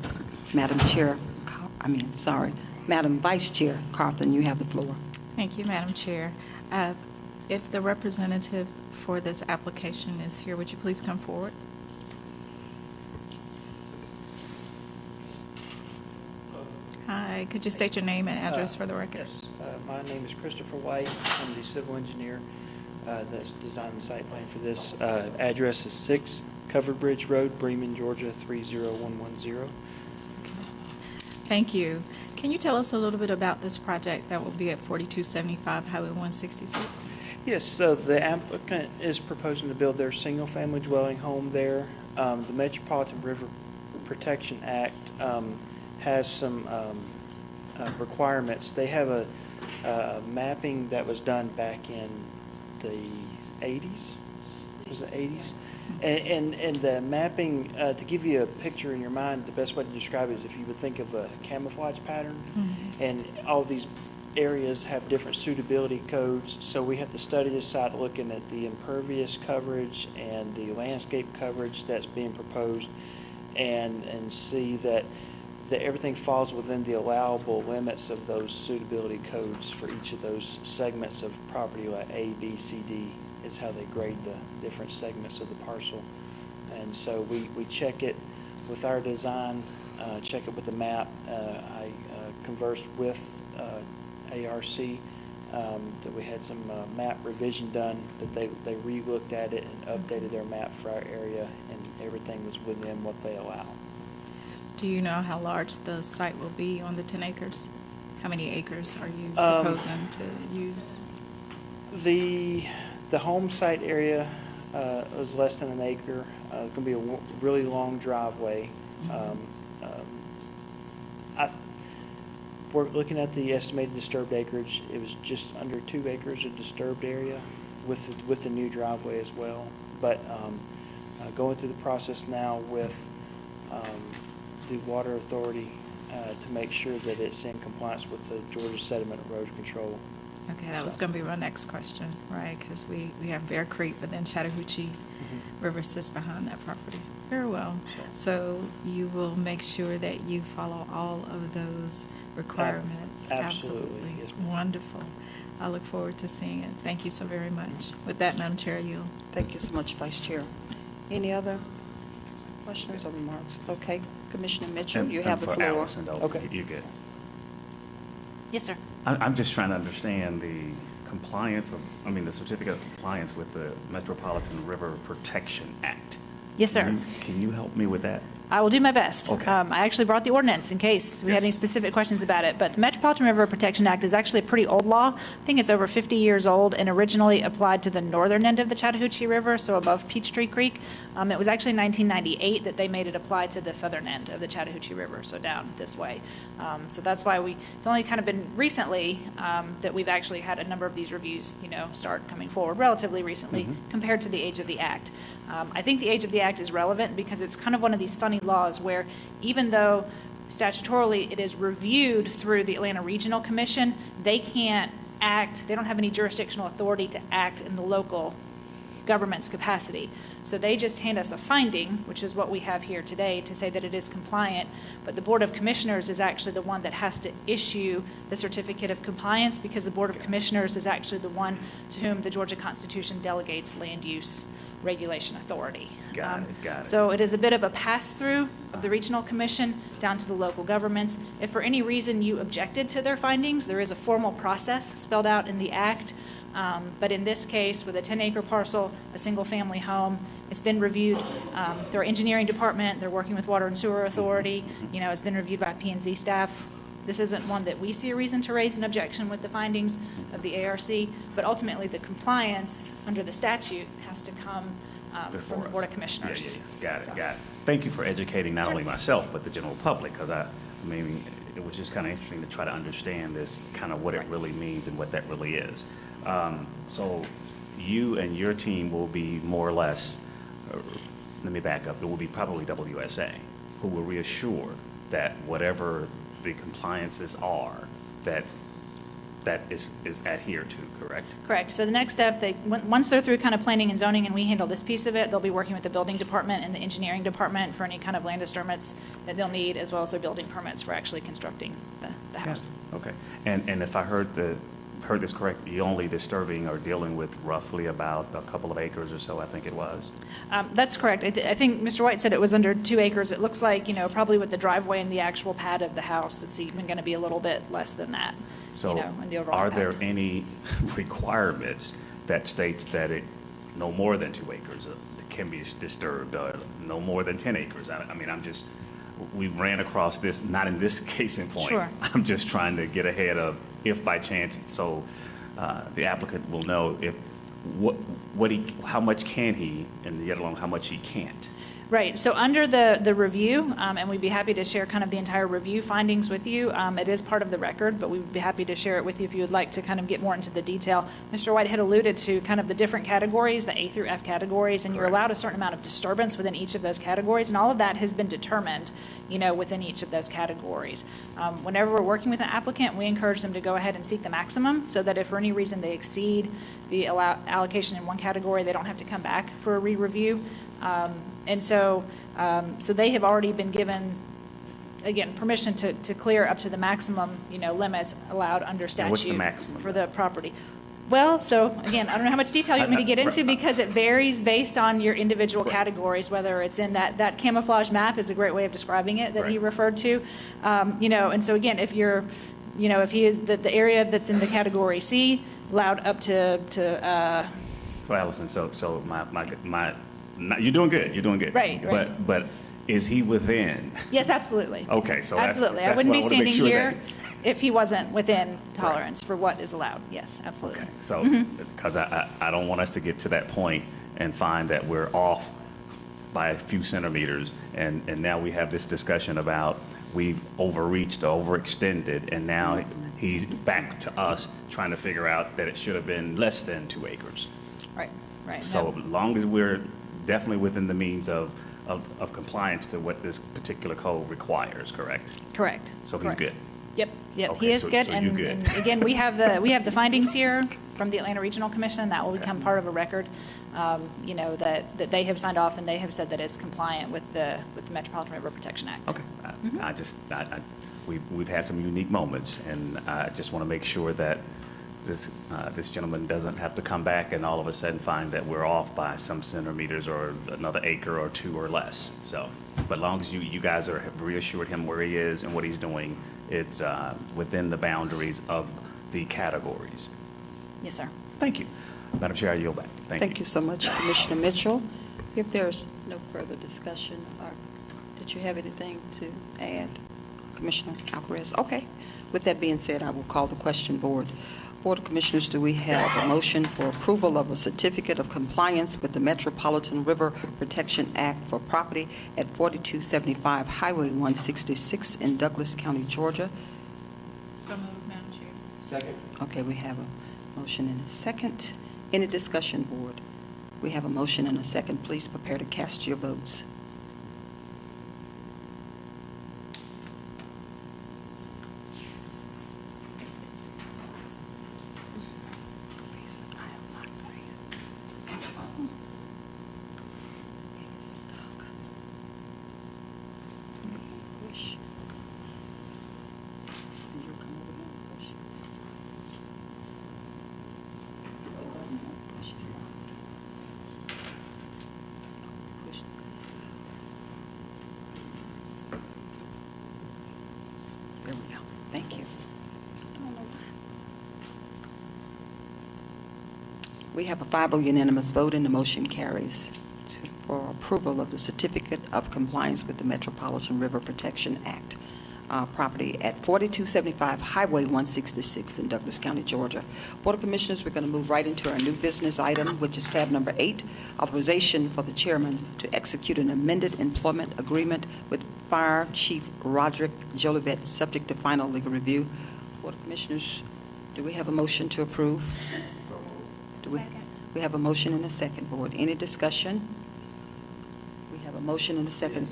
Madam Chair, Madam Vice Chair Carthen, you have the floor. Thank you, Madam Chair. If the representative for this application is here, would you please come forward? Hi, could you state your name and address for the record? Yes, my name is Christopher White. I'm the civil engineer that's designed the site plan for this. Address is 6 Covered Bridge Road, Bremen, Georgia 30110. Thank you. Can you tell us a little bit about this project that will be at 4275 Highway 166? Yes, so the applicant is proposing to build their single-family dwelling home there. The Metropolitan River Protection Act has some requirements. They have a mapping that was done back in the 80s. Was it 80s? And the mapping, to give you a picture in your mind, the best way to describe it is if you would think of a camouflage pattern, and all these areas have different suitability codes. So we have to study this site looking at the impervious coverage and the landscape coverage that's being proposed, and see that everything falls within the allowable limits of those suitability codes for each of those segments of property, like A, B, C, D is how they grade the different segments of the parcel. And so we check it with our design, check it with the map. I conversed with ARC, that we had some map revision done, that they re-looked at it and updated their map for our area, and everything was within what they allow. Do you know how large the site will be on the 10 acres? How many acres are you proposing to use? The home site area is less than an acre. It's going to be a really long driveway. We're looking at the estimated disturbed acreage. It was just under 2 acres of disturbed area with the new driveway as well. But going through the process now with the Water Authority to make sure that it's in compliance with the Georgia Sediment Erosion Control. Okay, that was going to be my next question, right? Because we have Bear Creek, but then Chattahoochee River sits behind that property. Very well. So you will make sure that you follow all of those requirements? Absolutely. Yes, ma'am. Wonderful. I look forward to seeing it. Thank you so very much. With that, Madam Chair, I yield. Thank you so much, Vice Chair. Any other questions or remarks? Okay, Commissioner Mitchell, you have the for floor. Allison, though, Okay. you're good. Yes, sir. I'm just trying to understand the compliance the certificate of compliance with the Metropolitan River Protection Act. Yes, sir. Can you help me with that? I will do my best. Okay. I actually brought the ordinance in case we had any Yes. specific questions about it. But the Metropolitan River Protection Act is actually a pretty old law. I think it's over 50 years old and originally applied to the northern end of the Chattahoochee River, so above Peachtree Creek. It was actually in 1998 that they made it apply to the southern end of the Chattahoochee River, so down this way. So that's why it's only kind of been recently that we've actually had a number of these reviews, start coming forward relatively recently compared to the age of the act. I think the age of the act is relevant because it's kind of one of these funny laws where even though statutorily it is reviewed through the Atlanta Regional Commission, they can't act, they don't have any jurisdictional authority to act in the local government's capacity. So they just hand us a finding, which is what we have here today, to say that it is compliant, but the Board of Commissioners is actually the one that has to issue the certificate of compliance because the Board of Commissioners is actually the one to whom the Georgia Constitution delegates land use regulation authority. Got it. So it is a bit of a pass-through of the Regional Commission down to the local governments. If for any reason you objected to their findings, there is a formal process spelled out in the Act. But in this case, with a 10-acre parcel, a single-family home, it's been reviewed through our engineering department. They're working with Water and Sewer Authority. It's been reviewed by P&Z staff. This isn't one that we see a reason to raise an objection with the findings of the ARC, but ultimately the compliance under the statute has to come from the Board of Commissioners. Yeah. Got it. Thank you for educating not only myself, but the general public, because it was just kind of interesting to try to understand this, kind of what it really means and what that really is. So you and your team will be more or less, let me back up, it will be probably WSA, who will reassure that whatever the compliances are, that that is adhered to, correct? Correct. So the next step, once they're through kind of planning and zoning and we handle this piece of it, they'll be working with the building department and the engineering department for any kind of land disturbance that they'll need, as well as their building permits for actually constructing the house. Okay. And if I heard this correct, you only disturbing or dealing with roughly about a couple of acres or so, I think it was. That's correct. I think Mr. White said it was under 2 acres. It looks like, probably with the driveway and the actual pad of the house, it's even going to be a little bit less than that. So in the overall are there impact. any requirements that states that it no more than 2 acres can be disturbed, or no more than 10 acres? I mean, we ran across this, not in this case in point. Sure. I'm just trying to get ahead of if by chance, so the applicant will know if how much can he, and yet alone how much he can't. Right, so under the review, and we'd be happy to share kind of the entire review findings with you. It is part of the record, but we would be happy to share it with you if you would like to kind of get more into the detail. Mr. White had alluded to kind of the different categories, the A through F categories, and you're allowed a certain amount of disturbance within each of those categories, and all of that has been determined, within each of those categories. Whenever we're working with an applicant, we encourage them to go ahead and seek the maximum, so that if for any reason they exceed the allocation in one category, they don't have to come back for a re-review. And so they have already been given, again, permission to clear up to the maximum, limits allowed under statute. And what's the maximum? For the property. Well, so again, I don't know how much detail you want me to get into, because it varies based on your individual categories, whether it's in that camouflage map is a great way of describing it that he referred to. And so again, if if he is the area that's in the category C, allowed up to So Allison, so you're doing good. You're doing good. Right. But is he within? Yes, absolutely. Okay, so absolutely. That's I wouldn't what be I wanna make standing sure here if he wasn't within tolerance for what is allowed. Yes, absolutely. Okay, so because I don't want us to get to that point and find that we're off by a few centimeters, and now we have this discussion about we've overreached or overextended, and now he's back to us trying to figure out that it should have been less than 2 acres. Right. So as long as we're definitely within the means of compliance to what this particular code requires, correct? Correct. So he's good. Yep. Okay, He is so good. you're good. And again, we have the findings here from the Atlanta Regional Commission that will become part of a record, that they have signed off, and they have said that it's compliant with the Metropolitan River Protection Act. Okay. We've had some unique moments, and I just want to make sure that this gentleman doesn't have to come back and all of a sudden find that we're off by some centimeters or another acre or 2 or less. So, but as long as you guys have reassured him where he is and what he's doing, it's within the boundaries of the categories. Yes, sir. Thank you. Madam Chair, I yield back. Thank you so much, Commissioner Mitchell. If there's no further discussion, or did you have anything to add, Commissioner Alvarez? Okay. With that being said, I will call the question board. Board of Commissioners, do we have a motion for approval of a certificate of compliance with the Metropolitan River Protection Act for property at 4275 Highway 166 in Douglas County, Georgia? So moved, Madam Chair. Second. Okay, we have a motion and a second. Any discussion, board? We have a motion and a second. Please prepare to cast your votes. There we go. Thank you. We have a 5-0 unanimous vote, and the motion carries for approval of the Certificate of Compliance with the Metropolitan River Protection Act property at 4275 Highway 166 in Douglas County, Georgia. Board of Commissioners, we're going to move right into our new business item, which is tab number 8, authorization for the chairman to execute an amended employment agreement with Fire Chief Roderick Jolivet, subject to final legal review. Board of Commissioners, do we have a motion to approve? We have a motion and a second, board. Any discussion? We have a motion and a second.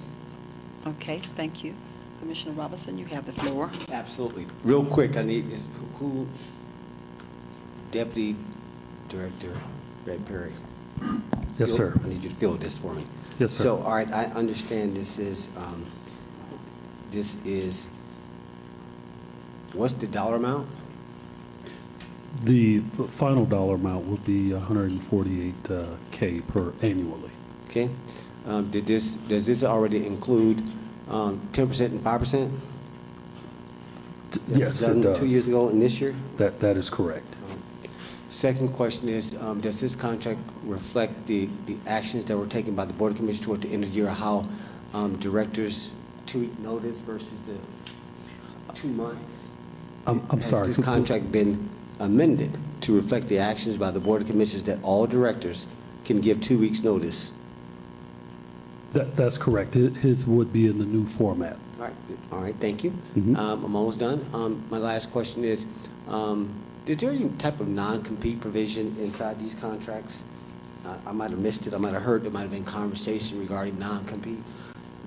Okay, thank you. Commissioner Robinson, you have the floor. Absolutely. Real quick, I need, who Deputy Director Red Perry. Yes, sir. I need you to fill this for me. Yes, sir. So, all right, I understand this is, what's the dollar amount? The final dollar amount would be $148K per annually. Okay. Does this already include 10% and 5%? Yes, it Done does. 2 years ago and this year? That is correct. Second question is, does this contract reflect the actions that were taken by the Board of Commissioners toward the end of the year, how directors 2-week notice versus the 2 months? I'm sorry. Has this contract been amended to reflect the actions by the Board of Commissioners that all directors can give 2 weeks' notice? That's correct. His would be in the new format. All right, thank you. Mhm. I'm almost done. My last question is there any type of non-compete provision inside these contracts? I might have missed it. I might have heard there might have been conversation regarding non-compete.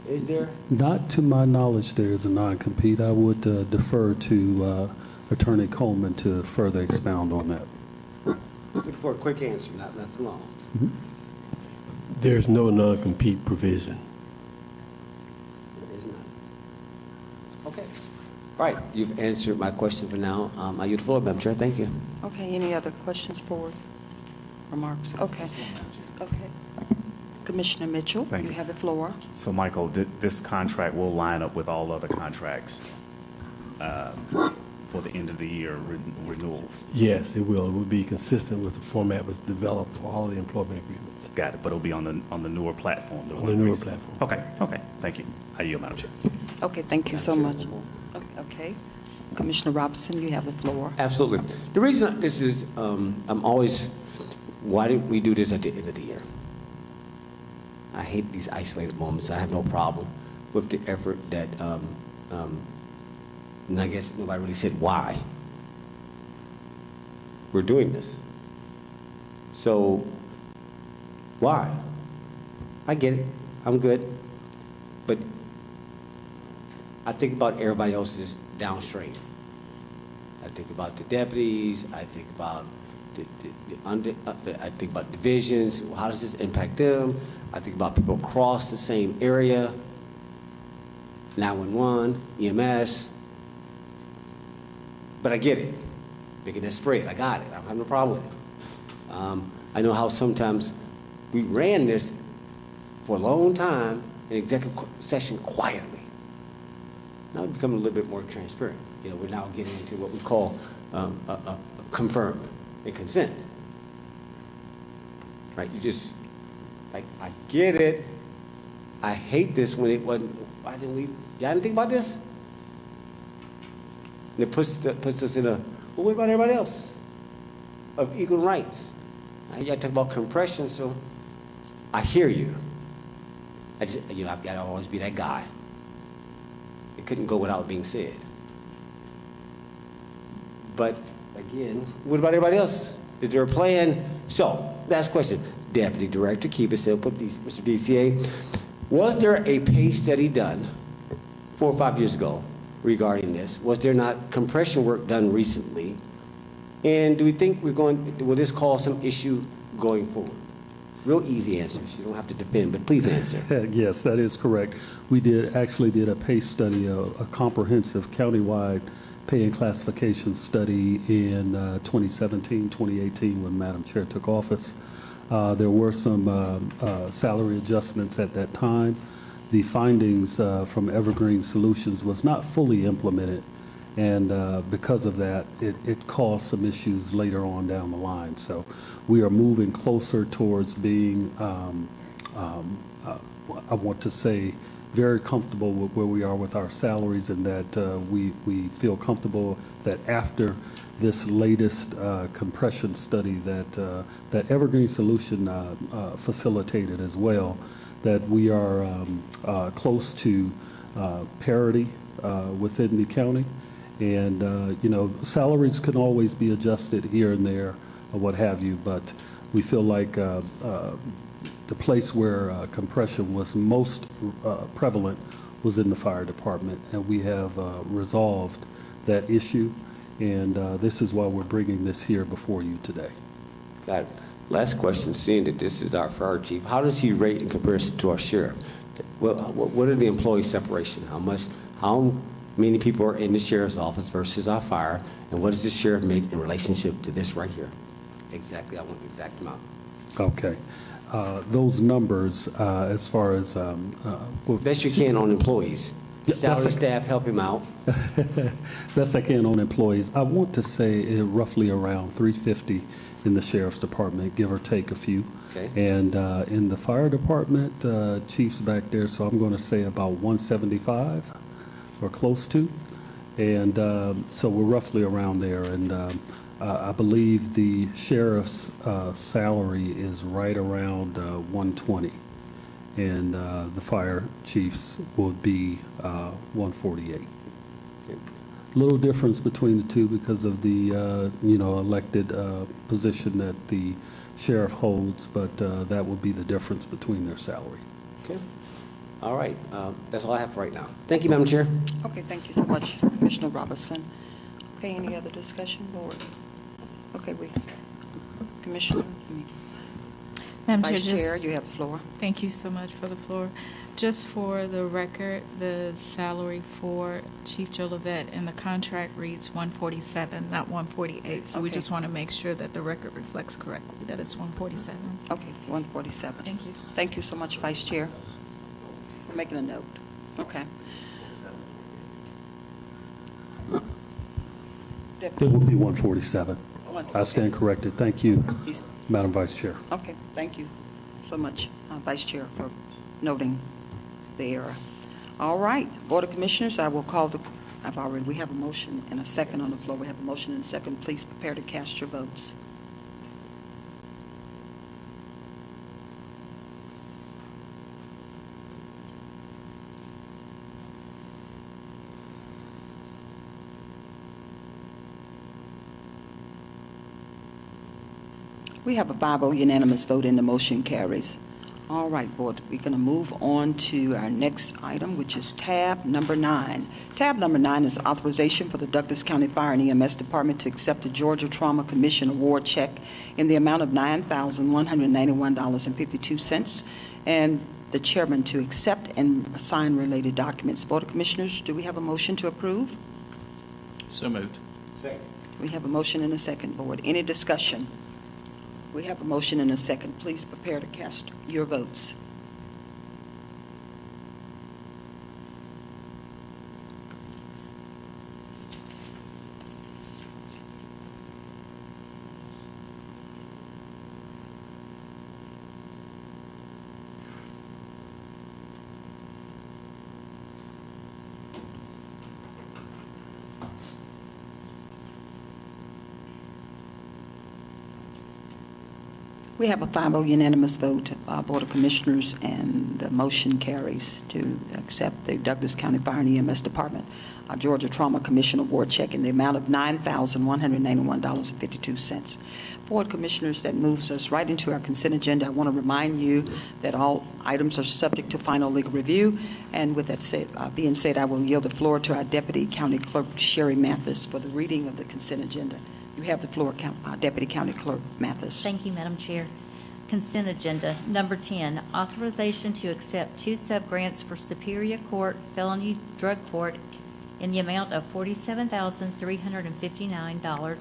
Is there? Not to my knowledge, there is a non-compete. I would defer to Attorney Coleman to further expound on that. Looking for a quick answer, nothing long. There's no non-compete provision. There is not. Okay. All right, you've answered my question for now. I yield the floor, Madam Chair. Thank you. Okay, any other questions, board? Remarks? Okay. Okay. Commissioner Mitchell, Thank you you. have the floor. So, Michael, this contract will line up with all other contracts for the end of the year renewals? Yes, it will. It will be consistent with the format that was developed for all the employment agreements. Got it, but it'll be on the newer platform? On the newer platform. Okay, thank you. I yield, Madam Chair. Okay, thank you so much. Okay. Commissioner Robinson, you have the floor. Absolutely. The reason this is, why didn't we do this at the end of the year? I hate these isolated moments. I have no problem with the effort that, and I guess nobody really said why we're doing this. So, why? I get it. I'm good. But I think about everybody else's downstream. I think about the deputies. I think about I think about divisions. How does this impact them? I think about people across the same area. 911, EMS. But I get it. Making that spread. I got it. I don't have no problem with it. I know how sometimes we ran this for a long time in executive session quietly. Now we're becoming a little bit more transparent. You know, we're now getting into what we call confirm and consent. Right? You just, like, I get it. I hate this when it wasn't, why didn't we, y'all didn't think about this? And it puts us in a, well, what about everybody else? Of equal rights. Now y'all talk about compression, so I hear you. I just, you know, I've got to always be that guy. It couldn't go without being said. But again, what about everybody else? Is there a plan? So, last question. Deputy Director, keep it simple, Mr. DCA. Was there a pay study done 4 or 5 years ago regarding this? Was there not compression work done recently? And do we think will this cause some issue going forward? Real easy answers. You don't have to defend, but please answer. Yes, that is correct. We actually did a pay study, a comprehensive countywide pay and classification study in 2017, 2018 when Madam Chair took office. There were some salary adjustments at that time. The findings from Evergreen Solutions was not fully implemented, and because of that, it caused some issues later on down the line. So we are moving closer towards being, I want to say, very comfortable with where we are with our salaries, and that we feel comfortable that after this latest compression study that Evergreen Solution facilitated as well, that we are close to parity within the county. And, you know, salaries can always be adjusted here and there or what have you, but we feel like the place where compression was most prevalent was in the fire department, and we have resolved that issue. And this is why we're bringing this here before you today. Got it. Last question, seeing that this is our fire chief, how does he rate in comparison to our sheriff? What are the employee separation? How many people are in the sheriff's office versus our fire? And what does the sheriff make in relationship to this right here? Exactly, I want the exact amount. Okay. Those numbers, as far as... Best you can on employees. Salary staff, help him out. Best I can on employees. I want to say roughly around 350 in the sheriff's department, give or take a few. Okay. And in the fire department, chief's back there, so I'm going to say about 175 or close to. And so we're roughly around there. And I believe the sheriff's salary is right around 120. And the fire chiefs would be 148. Little difference between the two because of the, elected position that the sheriff holds, but that would be the difference between their salary. Okay. All right. That's all I have for right now. Thank you, Madam Chair. Okay, thank you so much, Commissioner Robinson. Okay, any other discussion, board? Okay, Madam Chair, Vice Chair, you have the floor. Thank you so much for the floor. Just for the record, the salary for Chief Joe Levette in the contract reads 147, not 148. So we Okay. just want to make sure that the record reflects correctly, that it's 147. Okay, 147. Thank you. Thank you so much, Vice Chair. We're making a note. Okay. It would be 147. I stand corrected. Thank you, Madam Vice Chair. Okay, thank you so much, Vice Chair, for noting the error. All right, Board of Commissioners, I will call we have a motion and a second on the floor. We have a motion and a second. Please prepare to cast your votes. We have a 5-0 unanimous vote and the motion carries. All right, Board, we're going to move on to our next item, which is tab number 9. Tab number 9 is authorization for the Douglas County Fire and EMS Department to accept the Georgia Trauma Commission award check in the amount of $9,191.52, and the chairman to accept and assign related documents. Board of Commissioners, do we have a motion to approve? So moved. Second. We have a motion and a second, Board. Any discussion? We have a motion and a second. Please prepare to cast your votes. We have a 5-0 unanimous vote, Board of Commissioners, and the motion carries to accept the Douglas County Fire and EMS Department Georgia Trauma Commission award check in the amount of $9,191.52. Board Commissioners, that moves us right into our consent agenda. I want to remind you that all items are subject to final legal review. And with that being said, I will yield the floor to our Deputy County Clerk, Sherry Mathis, for the reading of the consent agenda. You have the floor, Deputy County Clerk Mathis. Thank you, Madam Chair. Consent agenda. Number 10, authorization to accept 2 subgrants for Superior Court Felony Drug Court in the amount of $47,359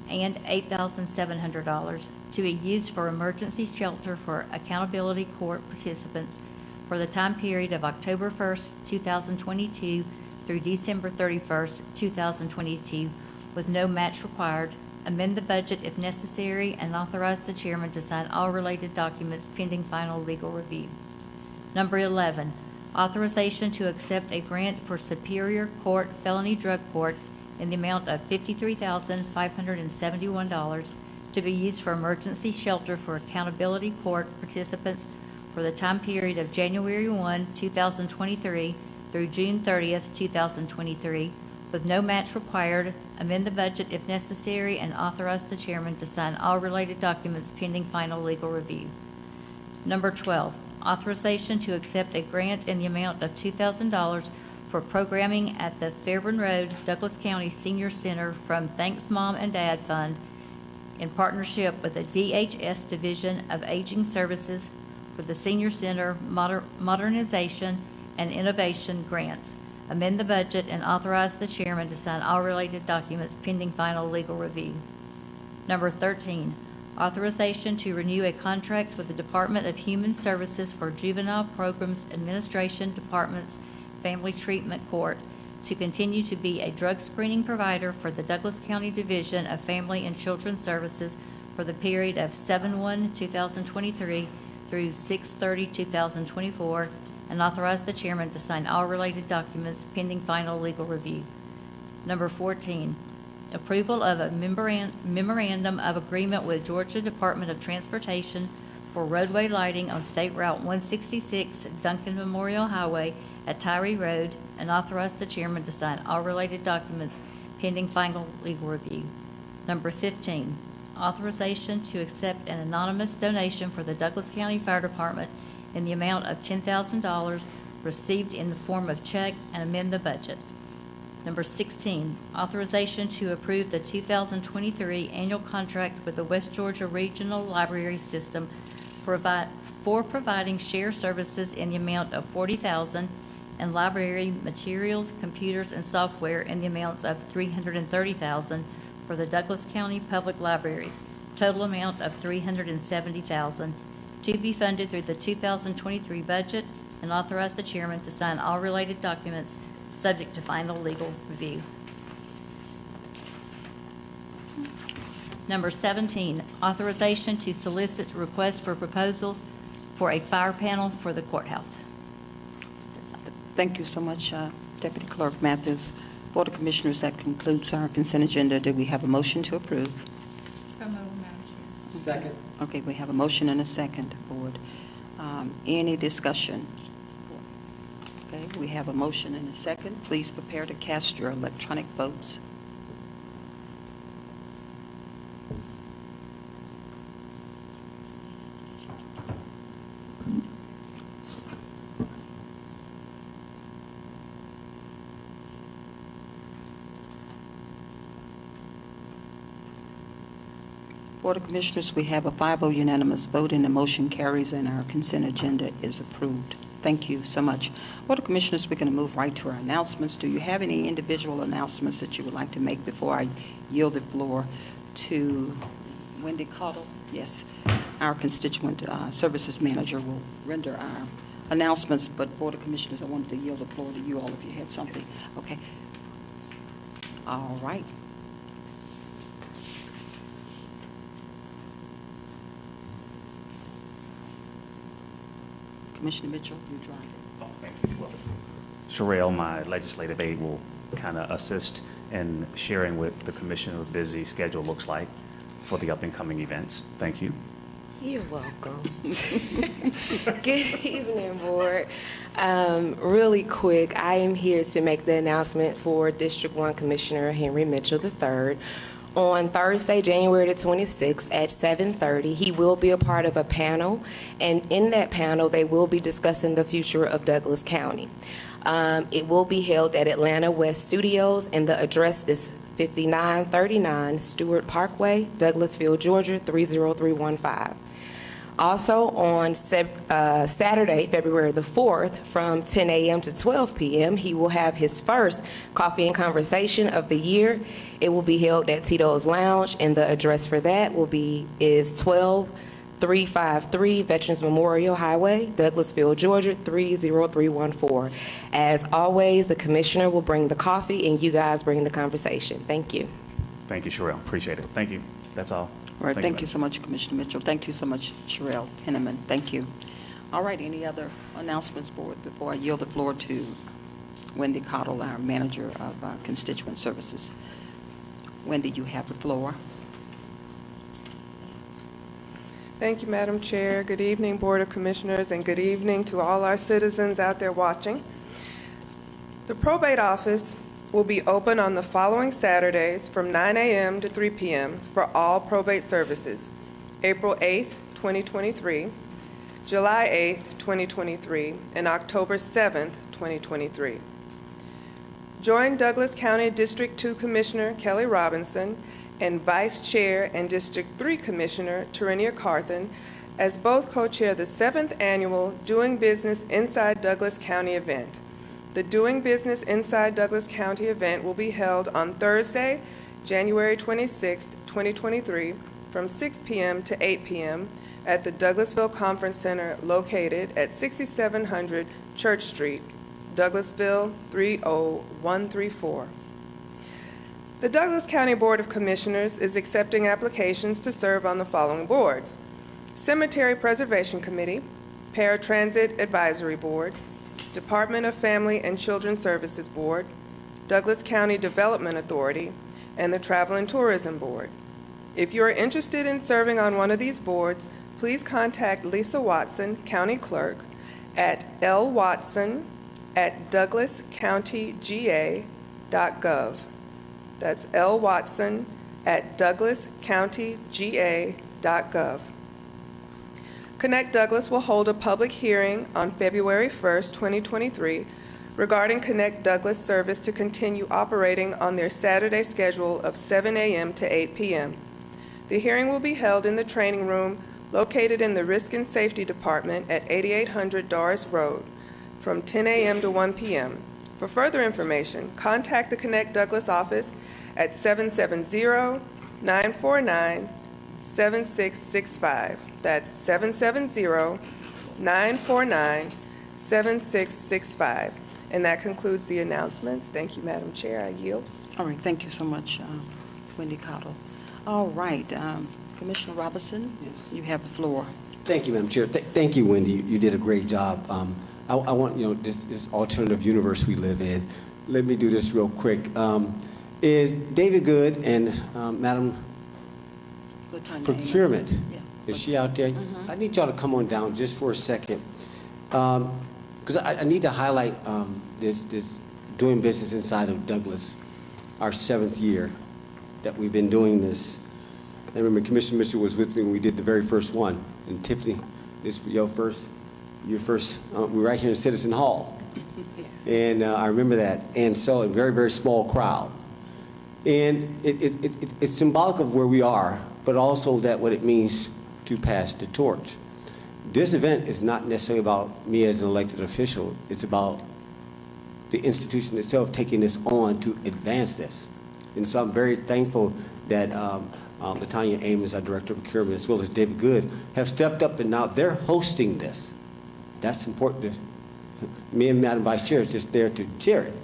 and $8,700 to be used for emergency shelter for accountability court participants for the time period of October 1st, 2022 through December 31st, 2022, with no match required. Amend the budget if necessary and authorize the chairman to sign all related documents pending final legal review. Number 11, authorization to accept a grant for Superior Court Felony Drug Court in the amount of $53,571 to be used for emergency shelter for accountability court participants for the time period of January 1, 2023 through June 30th, 2023, with no match required. Amend the budget if necessary and authorize the chairman to sign all related documents pending final legal review. Number 12, authorization to accept a grant in the amount of $2,000 for programming at the Fairburn Road, Douglas County Senior Center from Thanks Mom and Dad Fund in partnership with the DHS Division of Aging Services for the Senior Center Modernization and Innovation Grants. Amend the budget and authorize the chairman to sign all related documents pending final legal review. Number 13, authorization to renew a contract with the Department of Human Services for Juvenile Programs Administration Department's Family Treatment Court to continue to be a drug screening provider for the Douglas County Division of Family and Children's Services for the period of 7/1/2023 through 6/30/2024, and authorize the chairman to sign all related documents pending final legal review. Number 14, approval of a memorandum of agreement with Georgia Department of Transportation for roadway lighting on State Route 166 Duncan Memorial Highway at Tyree Road, and authorize the chairman to sign all related documents pending final legal review. Number 15, authorization to accept an anonymous donation for the Douglas County Fire Department in the amount of $10,000 received in the form of check, and amend the budget. Number 16, authorization to approve the 2023 annual contract with the West Georgia Regional Library System for providing share services in the amount of $40,000 and library materials, computers, and software in the amounts of $330,000 for the Douglas County Public Libraries, total amount of $370,000, to be funded through the 2023 budget, and authorize the chairman to sign all related documents subject to final legal review. Number 17, authorization to solicit requests for proposals for a fire panel for the courthouse. Thank you so much, Deputy Clerk Mathis. Board of Commissioners, that concludes our consent agenda. Do we have a motion to approve? So moved, Madam Chair. Second. Okay, we have a motion and a second, Board. Any discussion? Okay, we have a motion and a second. Please prepare to cast your electronic votes. Board of Commissioners, we have a 5-0 unanimous vote, and the motion carries, and our consent agenda is approved. Thank you so much. Board of Commissioners, we're going to move right to our announcements. Do you have any individual announcements that you would like to make before I yield the floor to Wendy Cottle? Yes, our constituent services manager will render our announcements, but Board of Commissioners, I wanted to yield the floor to you all if you had something. Okay. All right. Commissioner Mitchell, you drive it. Oh, thank you. Well, Sherelle, my legislative aide, will kind of assist in sharing with the commissioner what busy schedule looks like for the up and coming events. Thank you. You're welcome. Good evening, Board. Really quick, I am here to make the announcement for District 1 Commissioner Henry Mitchell III. On Thursday, January the 26th at 7:30, he will be a part of a panel, and in that panel, they will be discussing the future of Douglas County. It will be held at Atlanta West Studios, and the address is 5939 Stewart Parkway, Douglasville, Georgia, 30315. Also on Saturday, February the 4th, from 10 a.m. to 12 p.m., he will have his first Coffee and Conversation of the year. It will be held at Tito's Lounge, and the address for that is 12353 Veterans Memorial Highway, Douglasville, Georgia, 30314. As always, the commissioner will bring the coffee, and you guys bring the conversation. Thank you. Thank you, Sherelle. Appreciate it. Thank you. That's all. All right, thank you so much, Commissioner Mitchell. Thank you so much, Sherelle Henneman. Thank you. All right, any other announcements, Board, before I yield the floor to Wendy Cottle, our Manager of Constituent Services? Wendy, you have the floor. Thank you, Madam Chair. Good evening, Board of Commissioners, and good evening to all our citizens out there watching. The probate office will be open on the following Saturdays from 9 a.m. to 3 p.m. for all probate services: April 8th, 2023, July 8th, 2023, and October 7th, 2023. Join Douglas County District 2 Commissioner Kelly Robinson and Vice Chair and District 3 Commissioner Terenia Carthen as both co-chair the 7th Annual Doing Business Inside Douglas County event. The Doing Business Inside Douglas County event will be held on Thursday, January 26, 2023, from 6 p.m. to 8 p.m. at the Douglasville Conference Center located at 6700 Church Street, Douglasville 30134. The Douglas County Board of Commissioners is accepting applications to serve on the following boards: Cemetery Preservation Committee, Paratransit Advisory Board, Department of Family and Children Services Board, Douglas County Development Authority, and the Travel and Tourism Board. If you are interested in serving on one of these boards, please contact Lisa Watson, County Clerk, at lwatson@douglascountyga.gov. That's lwatson@douglascountyga.gov. Connect Douglas will hold a public hearing on February 1st, 2023, regarding Connect Douglas service to continue operating on their Saturday schedule of 7 a.m. to 8 p.m. The hearing will be held in the training room located in the Risk and Safety Department at 8800 Doris Road from 10 a.m. to 1 p.m. For further information, contact the Connect Douglas office at 770-949-7665. That's 770-949-7665. And that concludes the announcements. Thank you, Madam Chair. I yield. All right, thank you so much, Wendy Cottle. All right, Commissioner Robinson, you have the floor. Thank you, Madam Chair. Thank you, Wendy. You did a great job. I want, this alternative universe we live in. Let me do this real quick. Is David Good and Madam Latanya Procurement, Amos. Yeah. is she out there? I need y'all to come on down just for a second. Because I need to highlight this doing business inside of Douglas, our 7th year that we've been doing this. I remember Commissioner Mitchell was with me when we did the very first one. And Tiffany, this was your first, we were right here in Citizen Hall. Yes. And I remember that. And so a very, very small crowd. And it's symbolic of where we are, but also that what it means to pass the torch. This event is not necessarily about me as an elected official. It's about the institution itself taking this on to advance this. And so I'm very thankful that Latanya Amos, our Director of Procurement, as well as David Good, have stepped up, and now they're hosting this. That's important. Me and Madam Vice Chair is just there to chair it,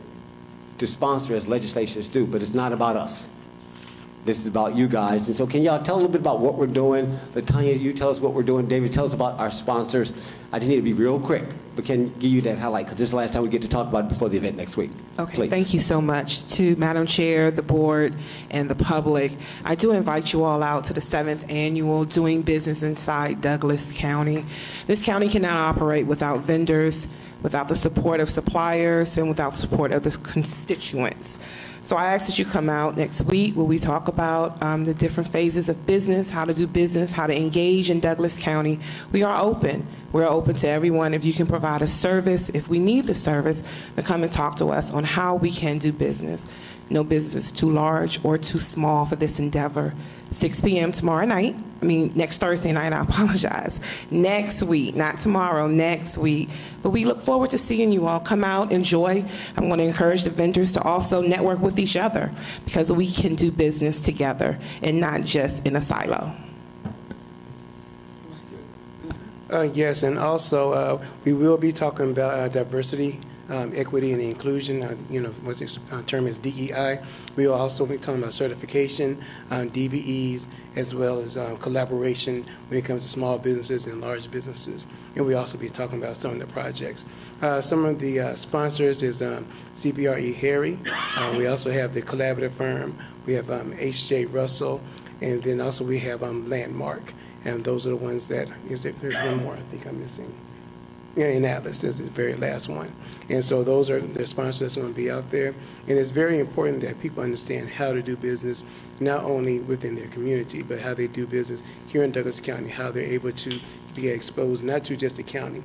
to sponsor as legislatures do, but it's not about us. This is about you guys. And so can y'all tell a little bit about what we're doing? Latanya, you tell us what we're doing. David, tell us about our sponsors. I just need to be real quick, but can give you that highlight, because this is the last time we get to talk about it before the event next week. Okay, Please. thank you so much to Madam Chair, the board, and the public. I do invite you all out to the 7th Annual Doing Business Inside Douglas County. This county cannot operate without vendors, without the support of suppliers, and without the support of the constituents. So I ask that you come out next week where we talk about the different phases of business, how to do business, how to engage in Douglas County. We are open. We're open to everyone. If you can provide a service, if we need the service, then come and talk to us on how we can do business. No business is too large or too small for this endeavor. 6 p.m. tomorrow night. Next Thursday night, I apologize. Next week, not tomorrow, next week. But we look forward to seeing you all. Come out, enjoy. I'm going to encourage the vendors to also network with each other, because we can do business together and not just in a silo. Yes, and also we will be talking about diversity, equity, and inclusion. What the term is DEI. We will also be talking about certification, DBEs, as well as collaboration when it comes to small businesses and large businesses. And we also be talking about some of the projects. Some of the sponsors is CBRE Harry. We also have the collaborative firm. We have H.J. Russell, and then also we have Landmark. And those are the ones that, there's one more I think I'm missing. In Atlas is the very last one. And so those are the sponsors that's going to be out there. And it's very important that people understand how to do business, not only within their community, but how they do business here in Douglas County, how they're able to be exposed not to just the county,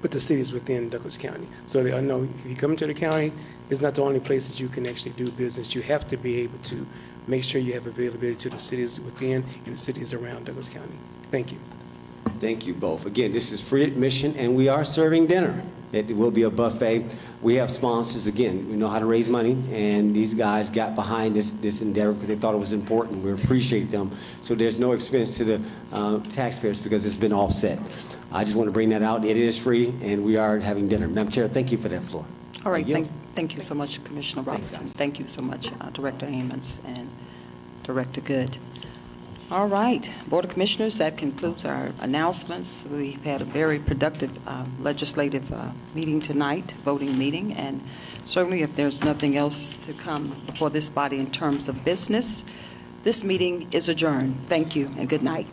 with the cities within Douglas County. So I know if you come to the county, it's not the only place that you can actually do business. You have to be able to make sure you have availability to the cities within and the cities around Douglas County. Thank you. Thank you both. Again, this is free admission, and we are serving dinner. It will be a buffet. We have sponsors. Again, we know how to raise money, and these guys got behind this endeavor because they thought it was important. We appreciate them. So there's no expense to the taxpayers because it's been offset. I just want to bring that out. It is free, and we are having dinner. Madam Chair, thank you for that floor. All right, Thank you. thank you so much, Commissioner Robinson. Thank you so much, Director Amons and Director Good. All right, Board of Commissioners, that concludes our announcements. We've had a very productive legislative meeting tonight, voting meeting, and certainly if there's nothing else to come before this body in terms of business, this meeting is adjourned. Thank you and good night.